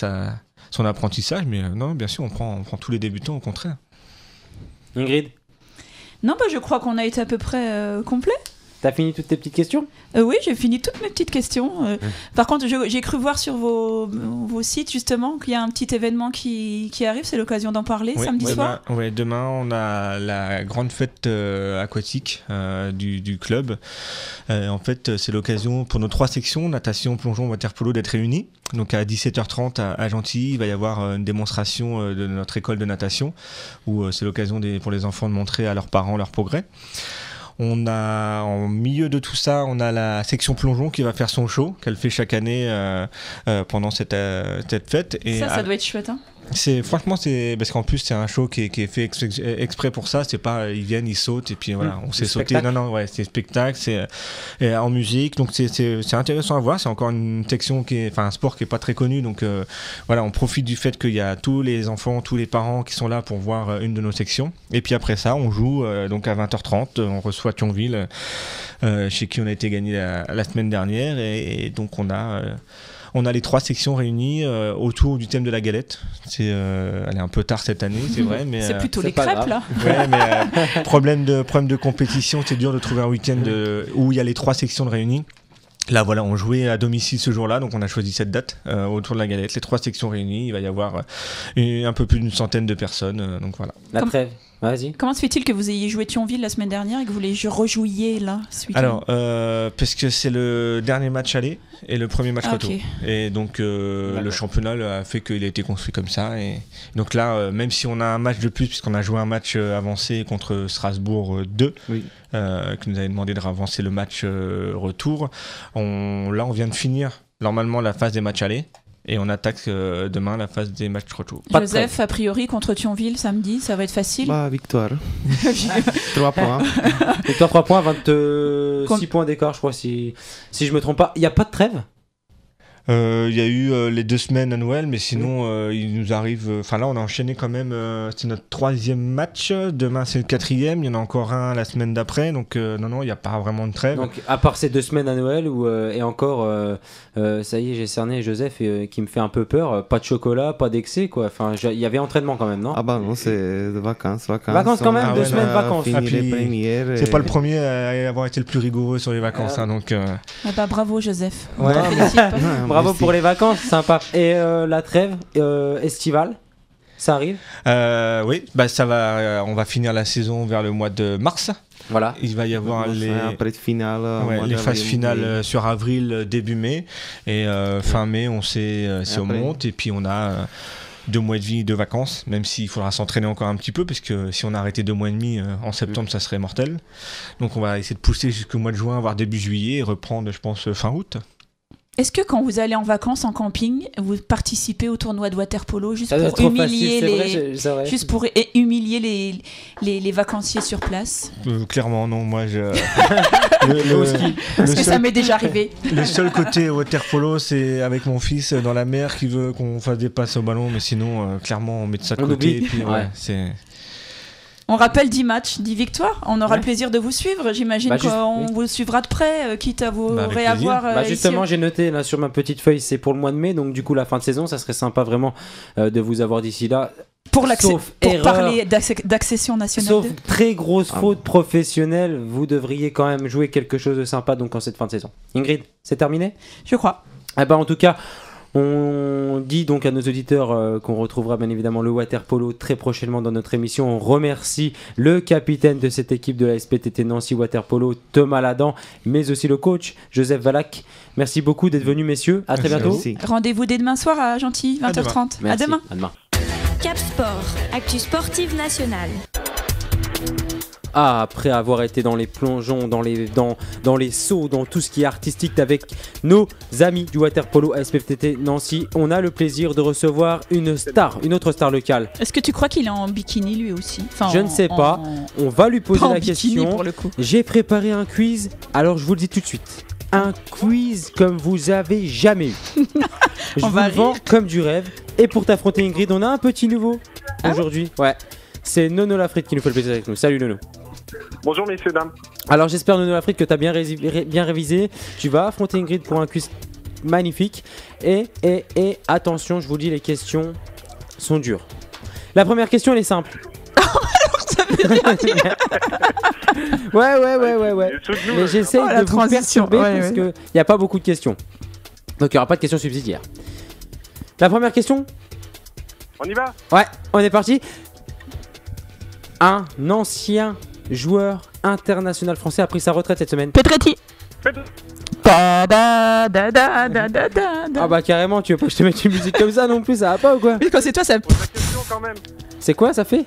son apprentissage. Mais non, bien sûr, on prend tous les débutants, au contraire. Ingrid? Non, je crois qu'on a été à peu près complet. T'as fini toutes tes petites questions? Oui, j'ai fini toutes mes petites questions. Par contre, j'ai cru voir sur vos sites justement qu'il y a un petit événement qui arrive. C'est l'occasion d'en parler samedi soir. Demain, on a la grande fête aquatique du club. En fait, c'est l'occasion pour nos 3 sections, natation, plongeon, water polo, d'être réunis. Donc à 17h30 à Gentilly, il va y avoir une démonstration de notre école de natation où c'est l'occasion pour les enfants de montrer à leurs parents leur progrès. On a, en milieu de tout ça, on a la section plongeon qui va faire son show, qu'elle fait chaque année pendant cette fête. Et ça doit être chouette, hein. Franchement, parce qu'en plus c'est un show qui est fait exprès pour ça. C'est pas ils viennent, ils sautent et puis voilà, on sait sauter. Non, c'est spectacle, c'est en musique. Donc c'est intéressant à voir. C'est encore une section un sport qui est pas très connu. Donc voilà, on profite du fait qu'il y a tous les enfants, tous les parents qui sont là pour voir une de nos sections. Et puis après ça, on joue donc à 20h30. On reçoit Thionville, chez qui on a été gagné la semaine dernière, et donc on a les 3 sections réunies autour du thème de la galette. Elle est un peu tard cette année, c'est vrai. Mais, c'est plutôt les crêpes, là. Ouais, mais problème de compétition, c'est dur de trouver un week-end où il y a les 3 sections de réunies. Là, voilà, on jouait à domicile ce jour-là, donc on a choisi cette date autour de la galette. Les 3 sections réunies, il va y avoir un peu plus d'une centaine de personnes. Donc voilà. La trêve. Vas-y. Comment se fait-il que vous ayez joué Thionville la semaine dernière et que vous les rejouiez là ce week-end? Alors, parce que c'est le dernier match aller et le premier match retour. Et donc, le championnat a fait qu'il a été construit comme ça. Et donc là, même si on a un match de plus, puisqu'on a joué un match avancé contre Strasbourg 2, qui nous avait demandé de ravancer le match retour, on vient de finir normalement la phase des matchs aller. Et on attaque demain la phase des matchs retour. Joseph, a priori, contre Thionville samedi, ça va être facile? Victoire. 3 points. Victoire 3 points, 26 points d'écart, je crois, si je me trompe pas. Il n'y a pas de trêve? Il y a eu les 2 semaines à Noël, mais sinon il nous arrive. Là, on a enchaîné quand même. C'est notre 3e match. Demain, c'est le 4e. Il y en a encore un la semaine d'après. Donc non, il n'y a pas vraiment de trêve. Donc à part ces 2 semaines à Noël et encore, ça y est, j'ai cerné Joseph qui me fait un peu peur. Pas de chocolat, pas d'excès, quoi. Enfin, il y avait entraînement quand même, non? Non, c'est de vacances. Vacances quand même, 2 semaines de vacances. C'est pas le premier à avoir été le plus rigoureux sur les vacances, donc. Bravo Joseph. Ouais. Bravo pour les vacances, sympa. Et la trêve estivale, ça arrive? Oui, ça va. On va finir la saison vers le mois de mars. Voilà. Il va y avoir les phases finales sur avril, début mai, et fin mai, on sait si on monte, et puis on a 2 mois de vie, de vacances, même s'il faudra s'entraîner encore un petit peu, parce que si on a arrêté 2 mois et demi en septembre, ça serait mortel. Donc on va essayer de pousser jusqu'au mois de juin, voire début juillet, et reprendre, je pense, fin août. Est-ce que quand vous allez en vacances en camping, vous participez au tournoi de water-polo juste pour humilier juste pour humilier les vacanciers sur place? Clairement, non. Moi, Parce que ça m'est déjà arrivé. Le seul côté water-polo, c'est avec mon fils dans la mer qui veut qu'on fasse des passes au ballon, mais sinon, clairement, on met ça de côté. Et puis, c'est... On rappelle 10 matchs, 10 victoires. On aura le plaisir de vous suivre. J'imagine qu'on vous suivra de près, quitte à vous réavoir. Justement, j'ai noté là sur ma petite feuille, c'est pour le mois de mai. Donc, du coup, la fin de saison, ça serait sympa vraiment de vous avoir d'ici là. Pour parler d'accession nationale. Sauf très grosse faute professionnelle, vous devriez quand même jouer quelque chose de sympa donc en cette fin de saison. Ingrid, c'est terminé ? Je crois. En tout cas, on dit donc à nos auditeurs qu'on retrouvera bien évidemment le water-polo très prochainement dans notre émission. On remercie le capitaine de cette équipe de la SPTT Nancy water-polo, Thomas Ladan, mais aussi le coach Joseph Valac. Merci beaucoup d'être venus, messieurs. À très bientôt. Merci. Rendez-vous dès demain soir à Gentilly, 20h30. À demain. À demain. Cap Sport, actu sportive nationale. Après avoir été dans les plongeons, dans les sauts, dans tout ce qui est artistique avec nos amis du water-polo à SPTT Nancy, on a le plaisir de recevoir une autre star locale. Est-ce que tu crois qu'il est en bikini lui aussi? Je ne sais pas, on va lui poser la question. Pour le coup. J'ai préparé un quiz, alors je vous le dis tout de suite. Un quiz comme vous avez jamais eu. Je vous le vends comme du rêve. Et pour t'affronter Ingrid, on a un petit nouveau aujourd'hui. Ouais. C'est Nono Lafrite qui nous fait le plaisir avec nous. Salut Nono. Bonjour messieurs, dames. Alors j'espère Nono Lafrite que tu as bien révisé. Tu vas affronter Ingrid pour un quiz magnifique. Et attention, je vous dis, les questions sont dures. La première question, elle est simple. Ça veut rien dire. Ouais. Mais j'essaie de vous perturber parce qu'il n'y a pas beaucoup de questions. Donc il n'y aura pas de questions subsidiaires. La première question. On y va? Ouais, on est parti. Un ancien joueur international français a pris sa retraite cette semaine. Petretti. Ah bah carrément, tu veux pas que je te mette une musique comme ça non plus, ça va pas ou quoi? Mais quand c'est toi, ça... Quand même. C'est quoi ça fait?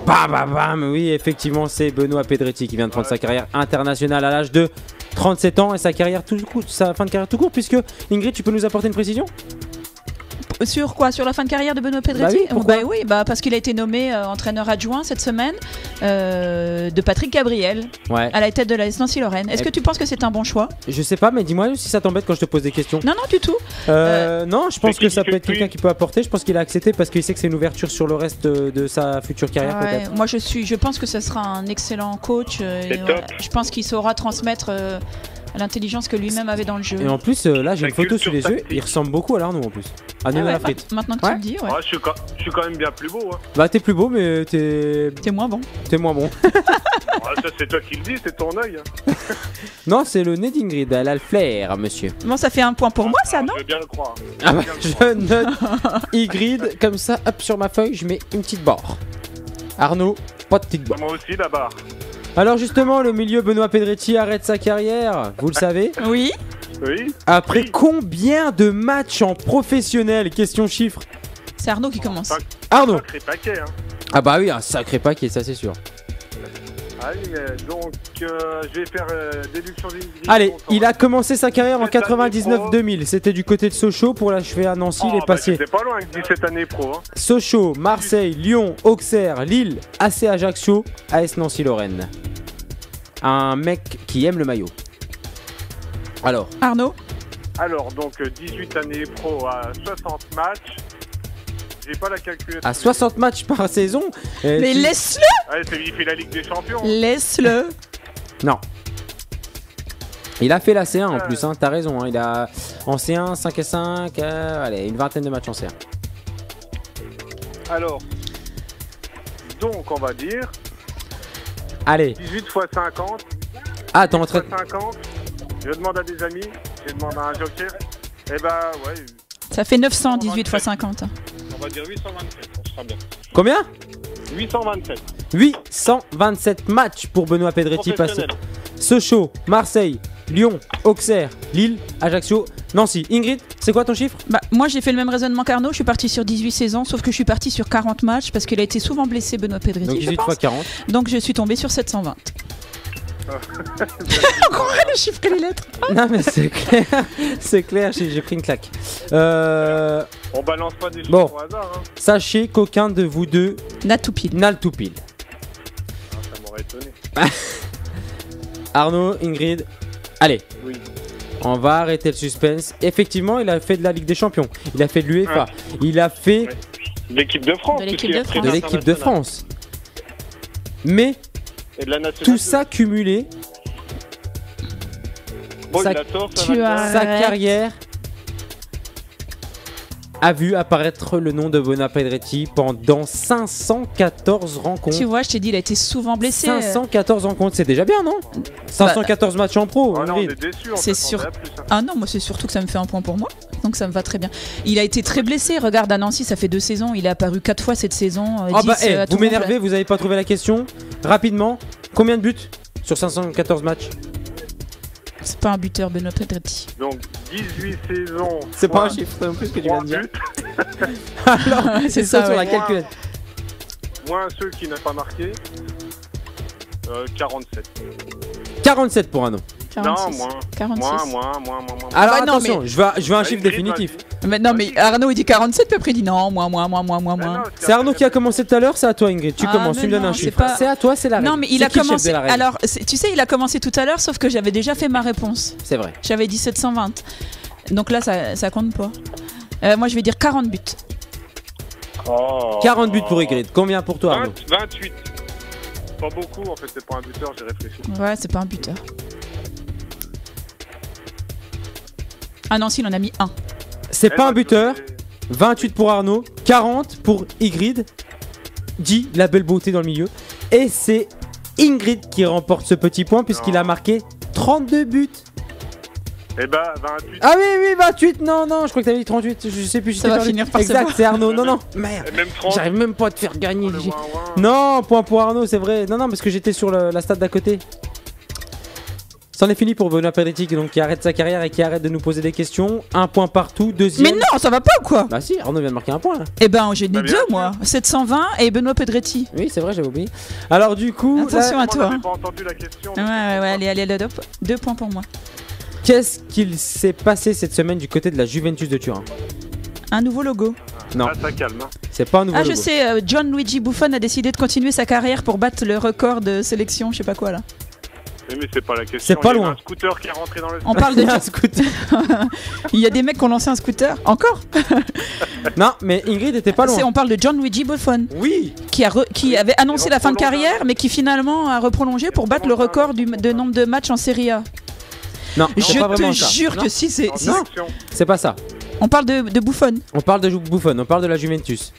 Bam, oui, effectivement, c'est Benoît Pedretti qui vient de prendre sa carrière internationale à l'âge de 37 ans et sa fin de carrière tout court, puisque Ingrid, tu peux nous apporter une précision? Sur quoi? Sur la fin de carrière de Benoît Pedretti? Oui, parce qu'il a été nommé entraîneur adjoint cette semaine de Patrick Gabriel à la tête de l'AS Nancy-Lorraine. Est-ce que tu penses que c'est un bon choix? Je sais pas, mais dis-moi si ça t'embête quand je te pose des questions. Non, du tout. Non, je pense que ça peut être quelqu'un qui peut apporter. Je pense qu'il a accepté parce qu'il sait que c'est une ouverture sur le reste de sa future carrière peut-être. Moi je pense que ce sera un excellent coach. Je pense qu'il saura transmettre l'intelligence que lui-même avait dans le jeu. Et en plus, là j'ai une photo sous les yeux, il ressemble beaucoup à l'Arnaud en plus. À Nono Lafrite. Maintenant que tu le dis, je suis quand même bien plus beau. Hein. Bah t'es plus beau, mais t'es moins bon. T'es moins bon. Ça c'est toi qui le dis, c'est ton œil. Non, c'est le nez d'Ingrid, elle a le flair, monsieur. Bon, ça fait un point pour moi, ça, non? Je veux bien le croire. Je note Ingrid, comme ça, hop, sur ma feuille, je mets une petite barre. Arnaud, pas de petite barre. Moi aussi, la barre. Alors justement, le milieu Benoît Pedretti arrête sa carrière, vous le savez? Oui. Après combien de matchs en professionnel? Question chiffre. C'est Arnaud qui commence. Arnaud. Un sacré paquet, hein. Ah bah oui, un sacré paquet, ça c'est sûr. Allez, donc je vais faire déduction d'Ingrid. Allez, il a commencé sa carrière en 99-2000. C'était du côté de Sochaux pour l'achever à Nancy. Il est passé. C'était pas loin avec 17 années pro. Hein. Sochaux, Marseille, Lyon, Auxerre, Lille, AC Ajaccio, AS Nancy-Lorraine. Un mec qui aime le maillot. Alors. Arnaud. Alors, donc 18 années pro à 60 matchs. J'ai pas la calculette. À 60 matchs par saison. Mais laisse-le. Ouais, il fait la Ligue des Champions. Laisse-le. Non. Il a fait la C1 en plus, hein, t'as raison. Hein, il a en C1, 5 et 5, allez, une vingtaine de matchs en C1. Alors, donc on va dire. Allez. 18 x 50. Ah, t'es en train de. 50. Je demande à des amis, je demande à un joker. Et bah ouais. Ça fait 918 x 50. On va dire 827, on sera bien. Combien? 827. 827 matchs pour Benoît Pedretti passé. Sochaux, Marseille, Lyon, Auxerre, Lille, Ajaccio, Nancy. Ingrid, c'est quoi ton chiffre? Moi j'ai fait le même raisonnement qu'Arnaud, je suis parti sur 18 saisons, sauf que je suis parti sur 40 matchs parce qu'il a été souvent blessé Benoît Pedretti. Donc 18 x 40. Donc je suis tombé sur 720. Chiffrer les lettres. Non, mais c'est clair. C'est clair, j'ai pris une claque. On balance pas des chiffres au hasard. Hein. Sachez qu'aucun de vous deux n'a tout pile. Ça m'aurait étonné. Arnaud, Ingrid, allez. Oui. On va arrêter le suspense. Effectivement, il a fait de la Ligue des Champions. Il a fait de l'UEFA. Il a fait l'équipe de France. De l'équipe de France. De l'équipe de France. Mais tout ça cumulé, sa carrière a vu apparaître le nom de Benoît Pedretti pendant 514 rencontres. Tu vois, je t'ai dit, il a été souvent blessé. 514 rencontres, c'est déjà bien, non? 514 matchs en pro. Ah non, on est déçus, c'est sûr. Ah non, moi c'est surtout que ça me fait un point pour moi. Donc ça me va très bien. Il a été très blessé. Regarde, à Nancy, ça fait 2 saisons. Il est apparu 4 fois cette saison. Vous m'énervez, vous n'avez pas trouvé la question. Rapidement, combien de buts sur 514 matchs? C'est pas un buteur, Benoît Pedretti. Donc 18 saisons. C'est pas un chiffre en plus que tu viens de dire. Alors, c'est ça sur la calculette. Moins ceux qui n'ont pas marqué. 47. 47 pour un an. 46. Non, moins. 46. Moins. Alors bah non, attention, je veux un chiffre définitif. Mais non, mais Arnaud il dit 47, puis après il dit non, moins. C'est Arnaud qui a commencé tout à l'heure, c'est à toi Ingrid. Tu commences, tu me donnes un chiffre. C'est à toi, c'est la règle. Non, mais il a commencé. Alors, tu sais, il a commencé tout à l'heure, sauf que j'avais déjà fait ma réponse. C'est vrai. J'avais dit 720. Donc là, ça compte pas. Moi, je vais dire 40 buts. 40 buts pour Ingrid. Combien pour toi, Arnaud? 28. Pas beaucoup, en fait, c'est pas un buteur, j'ai réfléchi. Ouais, c'est pas un buteur. Ah non, si, il en a mis un. C'est pas un buteur. 28 pour Arnaud, 40 pour Ingrid. Dit la belle beauté dans le milieu. Et c'est Ingrid qui remporte ce petit point puisqu'il a marqué 32 buts. Eh bah, 28. Ah oui, 28. Non, je crois que t'avais dit 38. Je sais plus. Ça va finir par exact, c'est Arnaud. Non. Merde. J'arrive même pas à te faire gagner. Non, point pour Arnaud, c'est vrai. Non, parce que j'étais sur la stade d'à côté. C'en est fini pour Benoît Pedretti donc qui arrête sa carrière et qui arrête de nous poser des questions. Un point partout, deuxième. Mais non, ça va pas ou quoi? Bah si, Arnaud vient de marquer un point là. Eh ben j'ai dit 2 moi. 720 et Benoît Pedretti. Oui, c'est vrai, j'avais oublié. Alors du coup, attention à toi. Pas entendu la question. Ouais, allez, 2 points pour moi. Qu'est-ce qu'il s'est passé cette semaine du côté de la Juventus de Turin? Un nouveau logo. Non. Ah, ça calme. C'est pas un nouveau logo. Je sais, Gianluigi Buffon a décidé de continuer sa carrière pour battre le record de sélection, je sais pas quoi là. Mais c'est pas la question. C'est pas loin. Il y a un scooter qui est rentré dans le. On parle de un scooter. Il y a des mecs qui ont lancé un scooter. Encore? Non, mais Ingrid était pas loin. On parle de Gianluigi Buffon. Oui. Qui avait annoncé la fin de carrière, mais qui finalement a reprolongé pour battre le record de nombre de matchs en Serie A. Non, je te jure que si c'est. Non, c'est pas ça. On parle de Buffon. On parle de Buffon, on parle de la Juventus.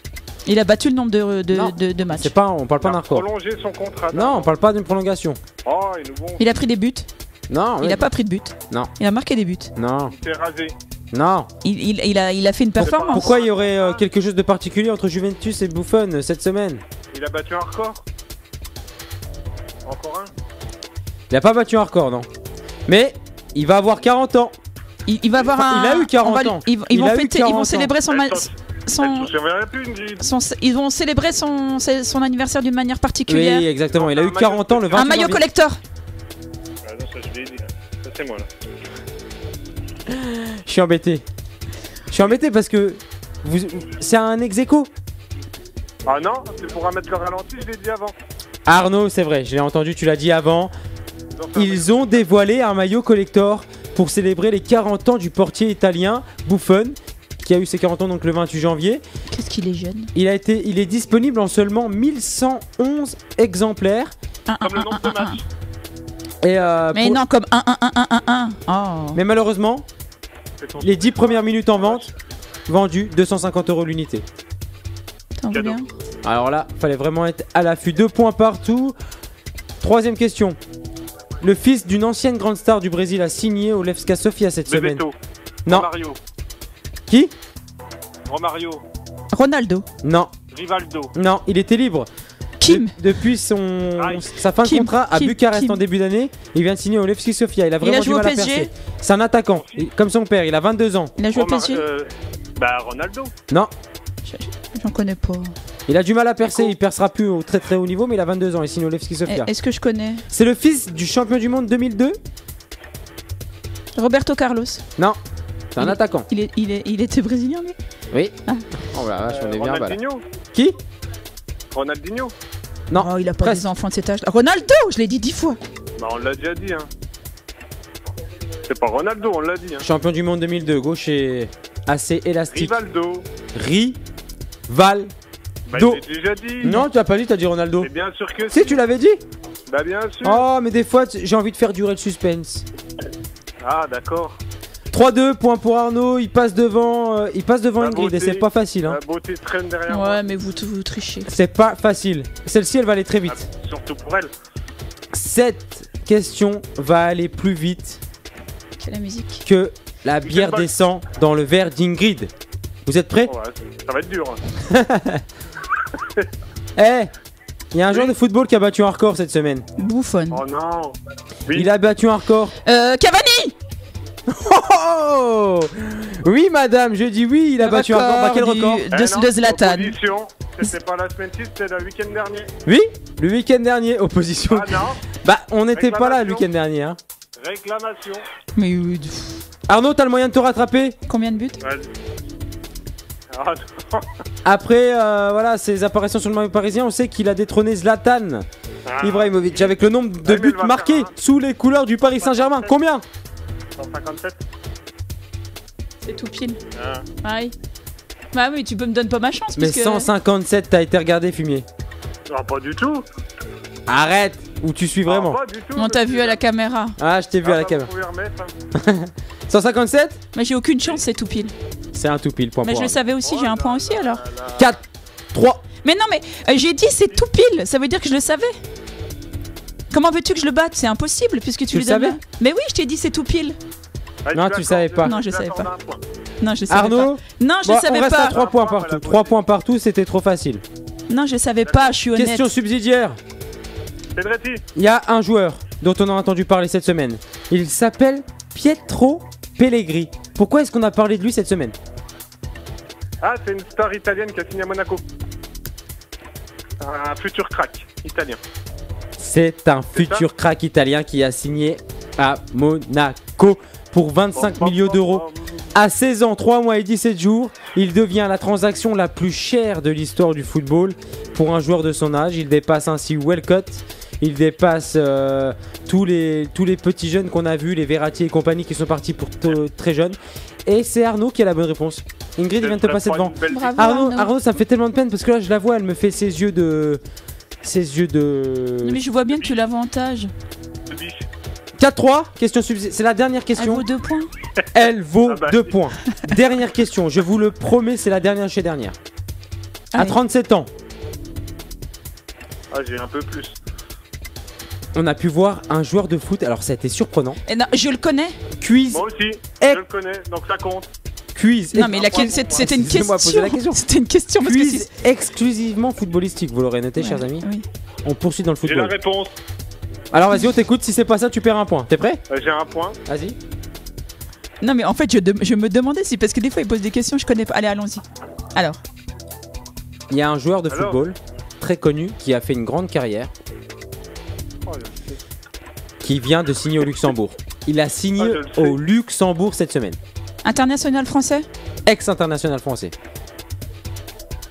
Il a battu le nombre de matchs. C'est pas, on parle pas d'un record. Prolonger son contrat. Non, on parle pas d'une prolongation. Oh, il a pris des buts. Non. Il a pas pris de buts. Non. Il a marqué des buts. Non. Il s'est rasé. Non. Il a fait une performance. Pourquoi il y aurait quelque chose de particulier entre Juventus et Buffon cette semaine? Il a battu un record. Encore un. Il a pas battu un record, non. Mais il va avoir 40 ans. Il va avoir Il a eu 40 ans. Ils vont fêter, ils vont célébrer son ils vont célébrer son anniversaire d'une manière particulière. Oui, exactement. Il a eu 40 ans le 28 Un maillot collector. Ah non, ça je l'ai dit là. Ça c'est moi là. Je suis embêté. Parce que c'est un ex-aequo. Ah non, c'est pour remettre le ralenti, je l'ai dit avant. Arnaud, c'est vrai, je l'ai entendu, tu l'as dit avant. Ils ont dévoilé un maillot collector pour célébrer les 40 ans du portier italien Buffon, qui a eu ses 40 ans donc le 28 janvier. Qu'est-ce qu'il est jeune. Il est disponible en seulement 1111 exemplaires. Comme le nombre de matchs. Et mais non, comme 1. Oh. Mais malheureusement, les 10 premières minutes en vente, vendues 250 € l'unité. Bien. Alors là, fallait vraiment être à l'affût. 2 points partout. Troisième question. Le fils d'une ancienne grande star du Brésil a signé au Levska Sofia cette semaine. Non. Romario. Qui? Romario. Ronaldo. Non. Rivaldo. Non, il était libre. Kim. Depuis sa fin de contrat à Bucarest en début d'année, il vient de signer au Levski Sofia. Il a vraiment du mal à percer. C'est un attaquant, comme son père. Il a 22 ans. Il a joué au PSG. Bah Ronaldo. Non. J'en connais pas. Il a du mal à percer, il percera plus au très très haut niveau, mais il a 22 ans, et sinon Levski Sofia. Est-ce que je connais? C'est le fils du champion du monde 2002? Roberto Carlos. Non, c'est un attaquant. Il était brésilien, lui? Oui. Ah. Oh la vache, on est bien. Ronaldinho. Qui? Ronaldinho. Non, il a pas des enfants de cet âge. Ronaldo, je l'ai dit 10 fois. Bah, on l'a déjà dit, hein. C'est pas Ronaldo, on l'a dit. Hein. Champion du monde 2002, gaucher assez élastique. Rivaldo. Rivaldo. Bah, j'ai déjà dit. Non, tu l'as pas dit, t'as dit Ronaldo. Mais bien sûr que Si, tu l'avais dit. Bah, bien sûr. Oh, mais des fois, j'ai envie de faire durer le suspense. Ah, d'accord. 3-2, point pour Arnaud, il passe devant Ingrid, et c'est pas facile. Hein. La beauté traîne derrière. Ouais, mais vous trichez. C'est pas facile. Celle-ci, elle va aller très vite. Ah, surtout pour elle. Cette question va aller plus vite Quelle musique que la bière descend dans le verre d'Ingrid. Vous êtes prêts? Oh, ouais, ça va être dur. Eh, il y a un joueur de football qui a battu un record cette semaine. Buffon. Oh non. Oui. Il a battu un record. Cavani. Oh oui, madame, je dis oui, il a battu un record. Bah, quel record? De Zlatan. C'était pas la semaine 6, c'était le week-end dernier. Oui, le week-end dernier, opposition. Ah non. Bah, on n'était pas là le week-end dernier. Hein. Réclamation. Mais Arnaud, t'as le moyen de te rattraper? Combien de buts? Ah, Après voilà, ses apparitions sur le maillot parisien, on sait qu'il a détrôné Zlatan Ibrahimovic avec le nombre de buts marqués sous les couleurs du Paris Saint-Germain. Combien? 157. C'est tout pile. Oui. Bah oui, tu peux me donner pas ma chance. Mais 157, t'as été regardé, fumier? Non, pas du tout. Arrête. Où tu suis vraiment? Pas du tout. On t'a vu à la caméra. Ah, je t'ai vu à la caméra. 157? Mais j'ai aucune chance, c'est tout pile. C'est un tout pile, point. Mais je le savais aussi, j'ai un point aussi alors. 4, 3. Mais non, mais j'ai dit c'est tout pile, ça veut dire que je le savais. Comment veux-tu que je le batte? C'est impossible puisque tu le savais. Mais oui, je t'ai dit c'est tout pile. Non, tu savais pas. Non, je savais pas. Non, je savais Arnaud, pas. Non, je savais on reste pas. à 3 points partout. 3 points partout, c'était trop facile. Non, je savais pas, je suis honnête. Question subsidiaire. Il y a un joueur dont on a entendu parler cette semaine. Il s'appelle Pietro Pellegrini. Pourquoi est-ce qu'on a parlé de lui cette semaine? Ah, c'est une star italienne qui a signé à Monaco. Un futur crack italien. C'est un futur crack italien qui a signé à Monaco pour 25 millions d'euros. À 16 ans, 3 mois et 17 jours, il devient la transaction la plus chère de l'histoire du football pour un joueur de son âge. Il dépasse ainsi Walcott, il dépasse tous les petits jeunes qu'on a vus, les Verratti et compagnie qui sont partis pour très jeunes. Et c'est Arnaud qui a la bonne réponse. Ingrid, il vient de te passer devant. Bravo, Arnaud, ça me fait tellement de peine parce que là, je la vois, elle me fait ses yeux de... Mais je vois bien que tu l'avantages. 4-3, question subsidiaire. C'est la dernière question. Elle vaut 2 points. Elle vaut 2 points. Dernière question, je vous le promets, c'est la dernière chez dernière. À 37 ans. Ah, j'ai un peu plus. On a pu voir un joueur de foot, alors ça a été surprenant. Et non, je le connais. Quiz. Moi aussi, je le connais, donc ça compte. Quiz. Non, mais c'était une question. C'était une question. Quiz exclusivement footballistique, vous l'aurez noté, chers amis. Oui. On poursuit dans le football. J'ai la réponse. Alors vas-y, on t'écoute. Si c'est pas ça, tu perds un point. T'es prêt? J'ai un point. Vas-y. Non, mais en fait, je me demandais si, parce que des fois, il pose des questions, je connais pas. Allez, allons-y. Alors. Il y a un joueur de football très connu qui a fait une grande carrière. Qui vient de signer au Luxembourg. Il a signé au Luxembourg cette semaine. International français? Ex-international français.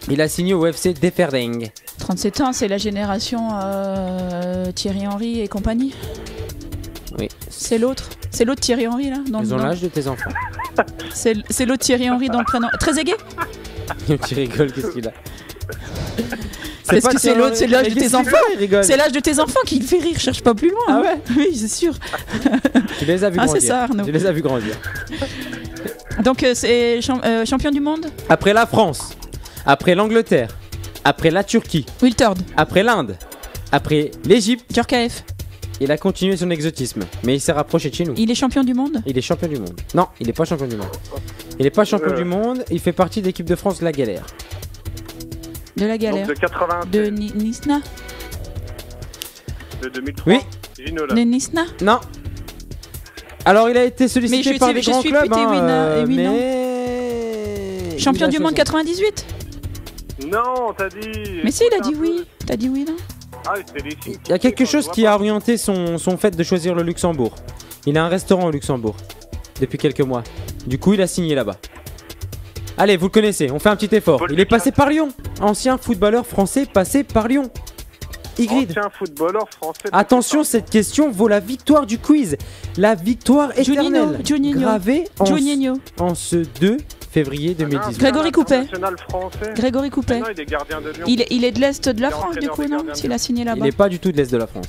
Il a signé au FC Deferding. 37 ans, c'est la génération Thierry Henry et compagnie. Oui. C'est l'autre Thierry Henry là. Ils ont l'âge de tes enfants. C'est l'autre Thierry Henry dans le prénom. Trezeguet? Tu rigoles, qu'est-ce qu'il a? Parce que c'est l'autre, c'est l'âge de tes enfants. C'est l'âge de tes enfants qui le fait rire, cherche pas plus loin. Ah ouais? Oui, c'est sûr. Tu les as vus grandir. C'est ça, Arnaud. Tu les as vus grandir. Donc c'est champion du monde? Après la France, après l'Angleterre, après la Turquie, Wiltord, après l'Inde, après l'Égypte, Djorkaeff. Il a continué son exotisme, mais il s'est rapproché de chez nous. Il est champion du monde? Il est champion du monde. Non, il n'est pas champion du monde. Il n'est pas champion du monde, il fait partie de l'équipe de France de la galère. De la galère. Donc de 80. De Nisna? De 2003. Oui. Ginola. De Nisna? Non. Alors il a été sollicité par des grands clubs, mais... mais... Champion du monde 98? Non, t'as dit. Mais si, il a dit oui. T'as dit oui, non? Ah, c'est les signes. Il y a quelque chose qui a orienté son fait de choisir le Luxembourg. Il a un restaurant au Luxembourg depuis quelques mois. Du coup, il a signé là-bas. Allez, vous le connaissez, on fait un petit effort. Il est passé par Lyon. Ancien footballeur français passé par Lyon. Ygritte. Ancien footballeur français. Attention, cette question vaut la victoire du quiz. La victoire éternelle. Gravée en ce 2 février 2018. Grégory Coupet. Grégory Coupet. Non, il est gardien de Lyon. Il est de l'Est de la France, du coup, non? S'il a signé là-bas. Il n'est pas du tout de l'Est de la France.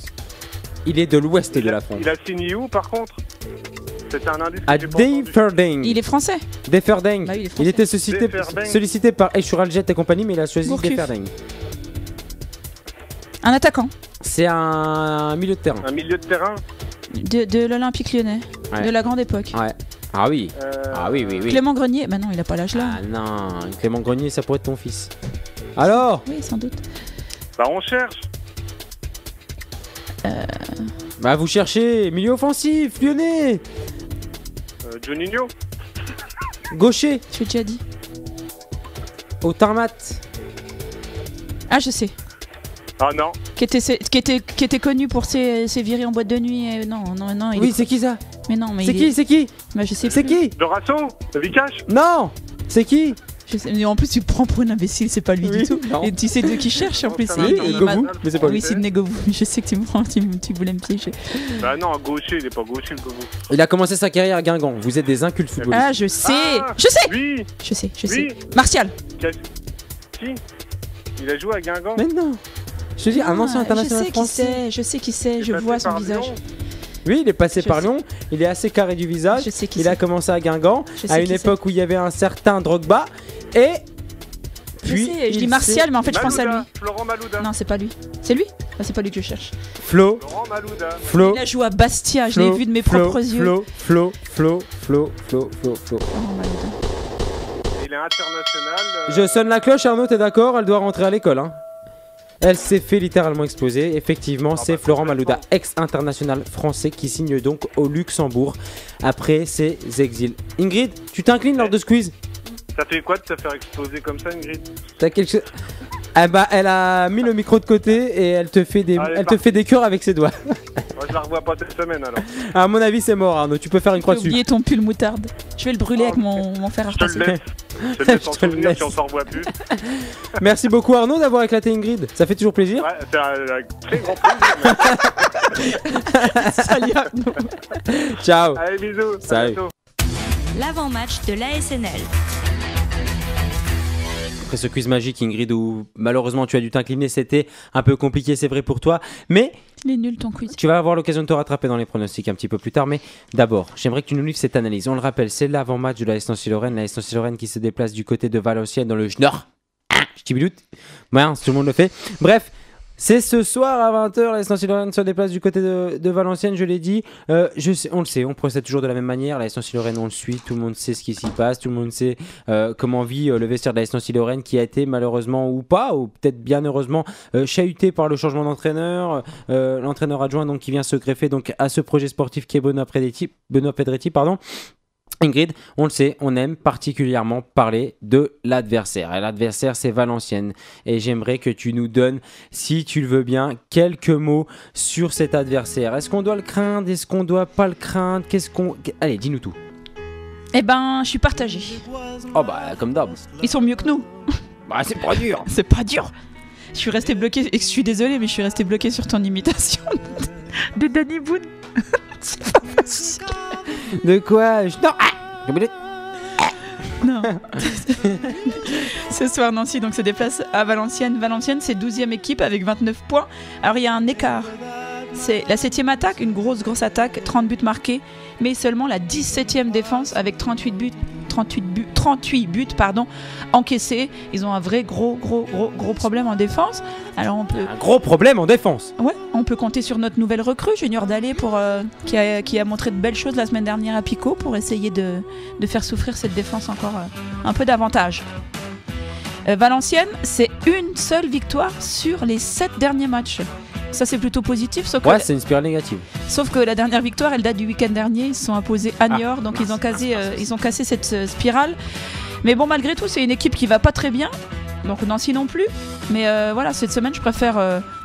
Il est de l'Ouest de la France. Il a signé où, par contre? C'était un indice. À Deverding. Il est français. Deverding. Bah, il était sollicité par Eschuraljet et compagnie, mais il a choisi Deverding. Un attaquant. C'est un milieu de terrain. Un milieu de terrain de l'Olympique Lyonnais. Ouais. De la grande époque. Ouais. Ah oui. Ah oui. Clément Grenier. Bah non, il a pas l'âge là. Ah non, Clément Grenier, ça pourrait être ton fils. Alors? Oui, sans doute. Bah on cherche. Bah vous cherchez milieu offensif, lyonnais. Juninho. Gaucher. Je l'ai déjà dit. Au Tarmat. Ah, je sais. Ah non. Qui était connu pour ses virées en boîte de nuit. Non. Oui, c'est qui ça? Mais non, mais c'est qui? Bah je sais. C'est qui? Dorasso? Vikash? Non. C'est qui? Je sais, mais en plus tu prends pour une imbécile, c'est pas lui du tout. Non. Et tu sais de qui cherche en plus. Govou, mais c'est pas lui. Oui, Sidney Govou. Je sais que tu me prends, tu voulais me piéger. Bah non, gaucher, il est pas gaucher le Govou. Il a commencé sa carrière à Guingamp. Vous êtes des incultes footballistes. Ah, je sais. Oui. Je sais. Martial. Qui? Il a joué à Guingamp? Mais non. Je te dis, un ancien international français. Je sais qui c'est, je vois son visage. Oui, il est passé par Lyon, il est assez carré du visage, il a commencé à Guingamp, à une époque où il y avait un certain Drogba, et puis... Je dis Martial, mais en fait je pense à lui. Florent Malouda. Non, c'est pas lui. C'est lui? Ah, c'est pas lui que je cherche. Florent Malouda. Il a joué à Bastia, je l'ai vu de mes propres yeux. Flo. Il est international. Je sonne la cloche, Arnaud, t'es d'accord? Elle doit rentrer à l'école, hein. Elle s'est fait littéralement exploser. Effectivement, c'est Florent Malouda, ex-international français, qui signe donc au Luxembourg après ses exils. Ingrid, tu t'inclines lors de ce quiz? Ça fait quoi de te faire exploser comme ça, Ingrid? T'as quelque chose? Ah bah, elle a mis le micro de côté et elle te fait des cœurs avec ses doigts. Moi, je la revois pas cette semaine alors. À mon avis, c'est mort, Arnaud. Tu peux faire une croix dessus. J'ai oublié ton pull moutarde. Je vais le brûler avec mon fer à repasser. Je te laisse en souvenir si on s'en revoit plus. Merci beaucoup, Arnaud, d'avoir éclaté Ingrid. Ça fait toujours plaisir. Ouais, c'est un très grand plaisir. Salut, Arnaud. Ciao. Allez, bisous. Salut. L'avant-match de l'ASNL. Après ce quiz magique, Ingrid, où malheureusement tu as dû t'incliner, c'était un peu compliqué, c'est vrai pour toi, mais il est nul ton quiz. Tu vas avoir l'occasion de te rattraper dans les pronostics un petit peu plus tard, mais d'abord, j'aimerais que tu nous livres cette analyse. On le rappelle, c'est l'avant-match de l'AS Nancy-Lorraine, l'AS Nancy-Lorraine qui se déplace du côté de Valenciennes dans le Nord. Petit biloute, ouais, tout le monde le fait. Bref. C'est ce soir à 20h, l'AS Nancy-Lorraine se déplace du côté de Valenciennes, je l'ai dit. On le sait, on procède toujours de la même manière. L'AS Nancy-Lorraine, on le suit, tout le monde sait ce qui s'y passe, tout le monde sait comment vit le vestiaire de l'AS Nancy-Lorraine qui a été malheureusement ou pas, ou peut-être bien heureusement, chahuté par le changement d'entraîneur. L'entraîneur adjoint donc, qui vient se greffer donc, à ce projet sportif qui est Benoît Pedretti, pardon. Ingrid, on le sait, on aime particulièrement parler de l'adversaire. Et l'adversaire, c'est Valenciennes. Et j'aimerais que tu nous donnes, si tu le veux bien, quelques mots sur cet adversaire. Est-ce qu'on doit le craindre? Est-ce qu'on doit pas le craindre? Allez, dis-nous tout. Eh ben, je suis partagée. Oh bah, comme d'hab. Ils sont mieux que nous. Bah, c'est pas dur. C'est pas dur. Je suis restée bloquée, et je suis désolée, mais je suis restée bloquée sur ton imitation de Danny Boone. C'est pas possible. De quoi? Non. Ce soir, Nancy donc, se déplace à Valenciennes. Valenciennes, c'est 12e équipe avec 29 points. Alors, il y a un écart. C'est la 7e attaque, une grosse attaque, 30 buts marqués, mais seulement la 17e défense avec 38 buts encaissés. Ils ont un vrai gros problème en défense. Alors on peut... Un gros problème en défense. Ouais, on peut compter sur notre nouvelle recrue, Junior Dallé, qui a montré de belles choses la semaine dernière à Pico pour essayer de faire souffrir cette défense encore un peu davantage. Valenciennes, c'est une seule victoire sur les 7 derniers matchs. Ça, c'est plutôt positif. Ouais, c'est une spirale négative. Sauf que la dernière victoire, elle date du week-end dernier. Ils se sont imposés à Niort, donc ils ont cassé cette spirale. Mais bon, malgré tout, c'est une équipe qui va pas très bien. Donc Nancy non plus. Mais voilà, cette semaine, je préfère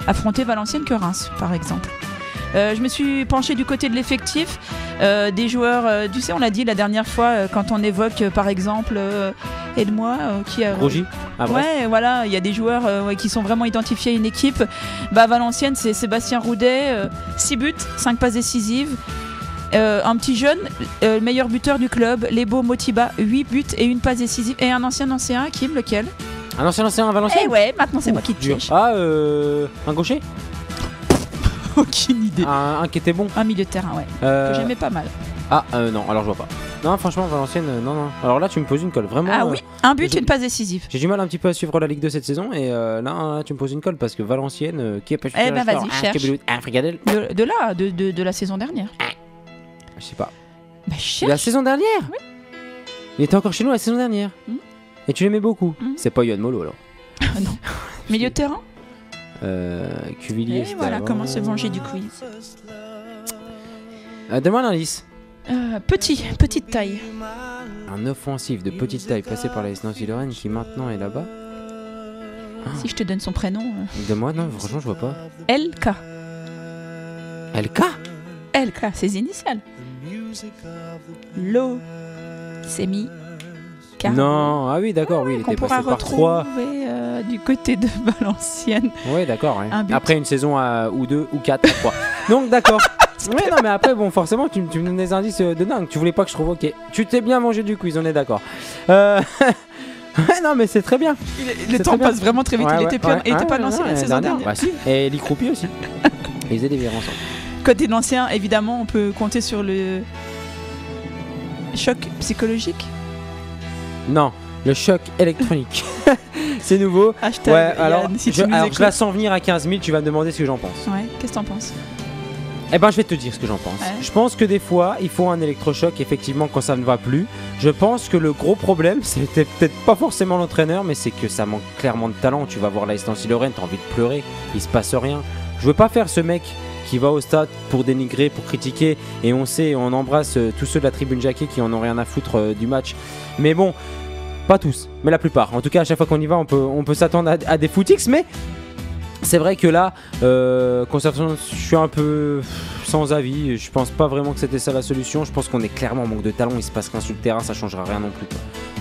affronter Valenciennes que Reims, par exemple. Je me suis penchée du côté de l'effectif des joueurs. Tu sais, on l'a dit la dernière fois quand on évoque par exemple aide-moi qui a Rogy. Ouais, voilà, il y a des joueurs qui sont vraiment identifiés à une équipe. Valenciennes, c'est Sébastien Roudet, 6 buts, 5 passes décisives. Un petit jeune, meilleur buteur du club, Lebo Motiba, 8 buts et une passe décisive. Et un ancien Kim, lequel? Un ancien à Valenciennes. Eh ouais, maintenant c'est moi qui te piège. Ah, un gaucher. Aucune idée. Un qui était bon. Un milieu de terrain, ouais. Que j'aimais pas mal. Ah, non, alors je vois pas. Non, franchement, Valenciennes, non. Alors là, tu me poses une colle, vraiment. Ah oui, un but, une passe décisive. J'ai du mal un petit peu à suivre la Ligue 2 cette saison et là, tu me poses une colle parce que Valenciennes, qui a pas Eh ben vas-y, cherche. Fricadelle. De la saison dernière. Je sais pas. Bah cherche. La saison dernière. Oui. Il était encore chez nous la saison dernière. Et tu l'aimais beaucoup. C'est pas Yohan Molo alors. Non. Milieu de terrain. Cuvillier. Et voilà comment se venger du quiz. Donne-moi un indice. Petite taille. Un offensif de petite taille passé par la Nancy-Lorraine qui maintenant est là-bas. Si je te donne son prénom. Donne-moi, non, franchement, je vois pas. LK. LK. LK, ses initiales. Lo. Semi. Non, ah oui, d'accord, oui, il était passé par 3. Du côté de Valenciennes. Oui, d'accord. Ouais. Après une saison ou 2 ou 4, 3. Donc, d'accord. Oui, non, mais après, bon, forcément, tu me donnes des indices de dingue. Tu voulais pas que je trouve ok. Tu t'es bien mangé du quiz, on est d'accord. Ouais, non, mais c'est très bien. Le temps passe vraiment très vite. Il était pas lancé la saison dernière. Bah, si. Et Lee Croupi aussi. Ils faisaient des virées ensemble. Côté d'ancien, évidemment, on peut compter sur le choc psychologique. Non, le choc électronique. C'est nouveau. Hashtag ouais, alors, Yann, si je la sens venir à 15 000, tu vas me demander ce que j'en pense. Ouais, qu'est-ce que t'en penses? Eh ben, je vais te dire ce que j'en pense. Ouais. Je pense que des fois, il faut un électrochoc, effectivement, quand ça ne va plus. Je pense que le gros problème, c'était peut-être pas forcément l'entraîneur, mais c'est que ça manque clairement de talent. Tu vas voir la Nancy-Lorraine, t'as envie de pleurer, il se passe rien. Je veux pas faire ce mec qui va au stade pour dénigrer, pour critiquer, et on sait, on embrasse tous ceux de la tribune Jacquet qui en ont rien à foutre du match. Mais bon, pas tous, mais la plupart. En tout cas, à chaque fois qu'on y va, on peut s'attendre à des footix, mais c'est vrai que là, concernant, je suis un peu sans avis. Je pense pas vraiment que c'était ça la solution. Je pense qu'on est clairement en manque de talent. Il se passe rien sur le terrain, ça changera rien non plus.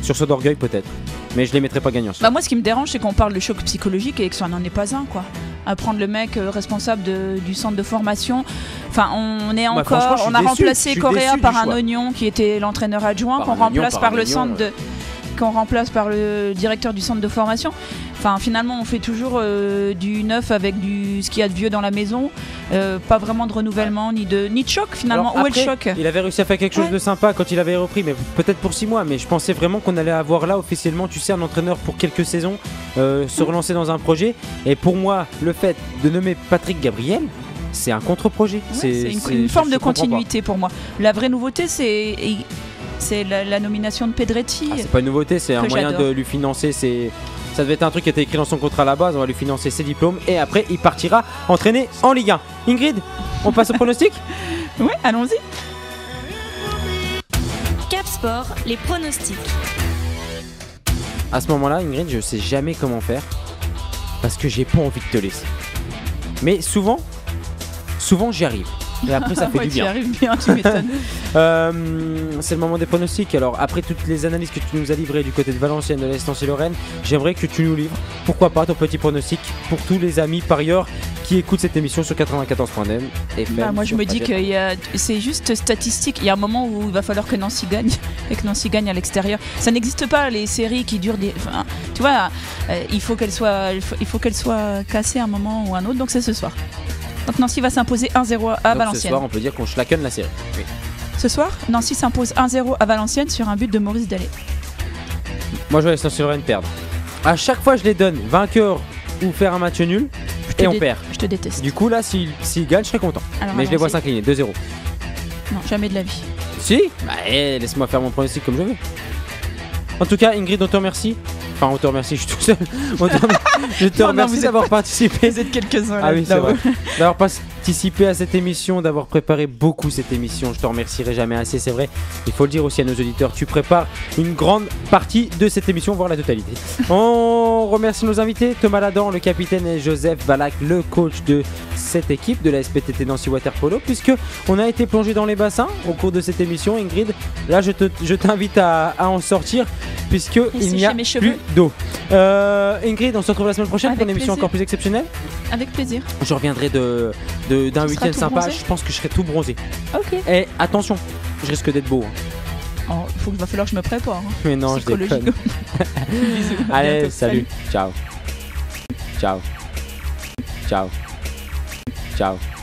Sur ce d'orgueil peut-être, mais je les mettrai pas gagnants. Bah moi, ce qui me dérange, c'est qu'on parle de choc psychologique et que ça n'en est pas un, quoi. À prendre le mec responsable du centre de formation. Enfin, on est encore, on a remplacé Correa par un oignon qui était l'entraîneur adjoint, qu'on remplace par le centre de. Qu'on remplace par le directeur du centre de formation. Enfin, finalement, on fait toujours du neuf avec ce qu'il y a de vieux dans la maison. Pas vraiment de renouvellement ni de choc finalement. Alors, où est le choc? Il avait réussi à faire quelque chose de sympa quand il avait repris, mais peut-être pour 6 mois. Mais je pensais vraiment qu'on allait avoir là officiellement, tu sais, un entraîneur pour quelques saisons, se relancer dans un projet. Et pour moi, le fait de nommer Patrick Gabriel, c'est un contre-projet. Ouais, c'est une forme de continuité pour moi. La vraie nouveauté, c'est la nomination de Pedretti. C'est pas une nouveauté, c'est un moyen de lui financer ça devait être un truc qui était écrit dans son contrat à la base. On va lui financer ses diplômes et après il partira entraîner en Ligue 1. Ingrid, on passe au pronostic? Oui, allons-y. Cap Sport, les pronostics. À ce moment-là, Ingrid, je sais jamais comment faire parce que j'ai pas envie de te laisser. Mais souvent j'y arrive. Et après ça fait du bien. Tu arrives bien, tu m'étonnes. C'est le moment des pronostics. Alors après toutes les analyses que tu nous as livrées du côté de Valenciennes, de l'Est et Lorraine, j'aimerais que tu nous livres, pourquoi pas, ton petit pronostic pour tous les amis parieurs qui écoutent cette émission sur 94.9 FM. Moi je me dis que c'est juste statistique. Il y a un moment où il va falloir que Nancy gagne et que Nancy gagne à l'extérieur. Ça n'existe pas les séries qui durent tu vois, il faut qu'elle soit cassée à un moment ou à un autre. Donc c'est ce soir. Donc Nancy va s'imposer 1-0 à Valenciennes. Ce soir, on peut dire qu'on schlaconne la série. Oui. Ce soir, Nancy s'impose 1-0 à Valenciennes sur un but de Maurice Dallet. Moi, je vais laisser Nancy perdre. À chaque fois, je les donne vainqueur ou faire un match nul et on perd. Je te déteste. Du coup, là, s'il gagne, je serai content. Alors, mais je les vois s'incliner 2-0. Non, jamais de la vie. Si, laisse-moi faire mon pronostic comme je veux. En tout cas, Ingrid, on te remercie. Enfin, on te remercie, je suis tout seul. Je te remercie d'avoir participé. Vous êtes quelques-uns là. Ah oui, c'est vrai. D'avoir participé participé à cette émission, d'avoir préparé beaucoup cette émission. Je t'en remercierai jamais assez, c'est vrai. Il faut le dire aussi à nos auditeurs, tu prépares une grande partie de cette émission, voire la totalité. On remercie nos invités, Thomas Ladan, le capitaine, et Joseph Valac, le coach de cette équipe de la SPTT Nancy Water Polo, puisque on a été plongé dans les bassins au cours de cette émission. Ingrid, là je t'invite à en sortir, puisque il n'y a plus d'eau. Ingrid, on se retrouve la semaine prochaine pour une émission encore plus exceptionnelle. Avec plaisir. Je reviendrai d'un week-end sympa. Je pense que je serai tout bronzé. Ok. Et attention, je risque d'être beau. Va falloir que je me prépare. Mais non, je déconne. Bisous. Allez, bientôt. salut. Ciao. Ciao. Ciao. Ciao.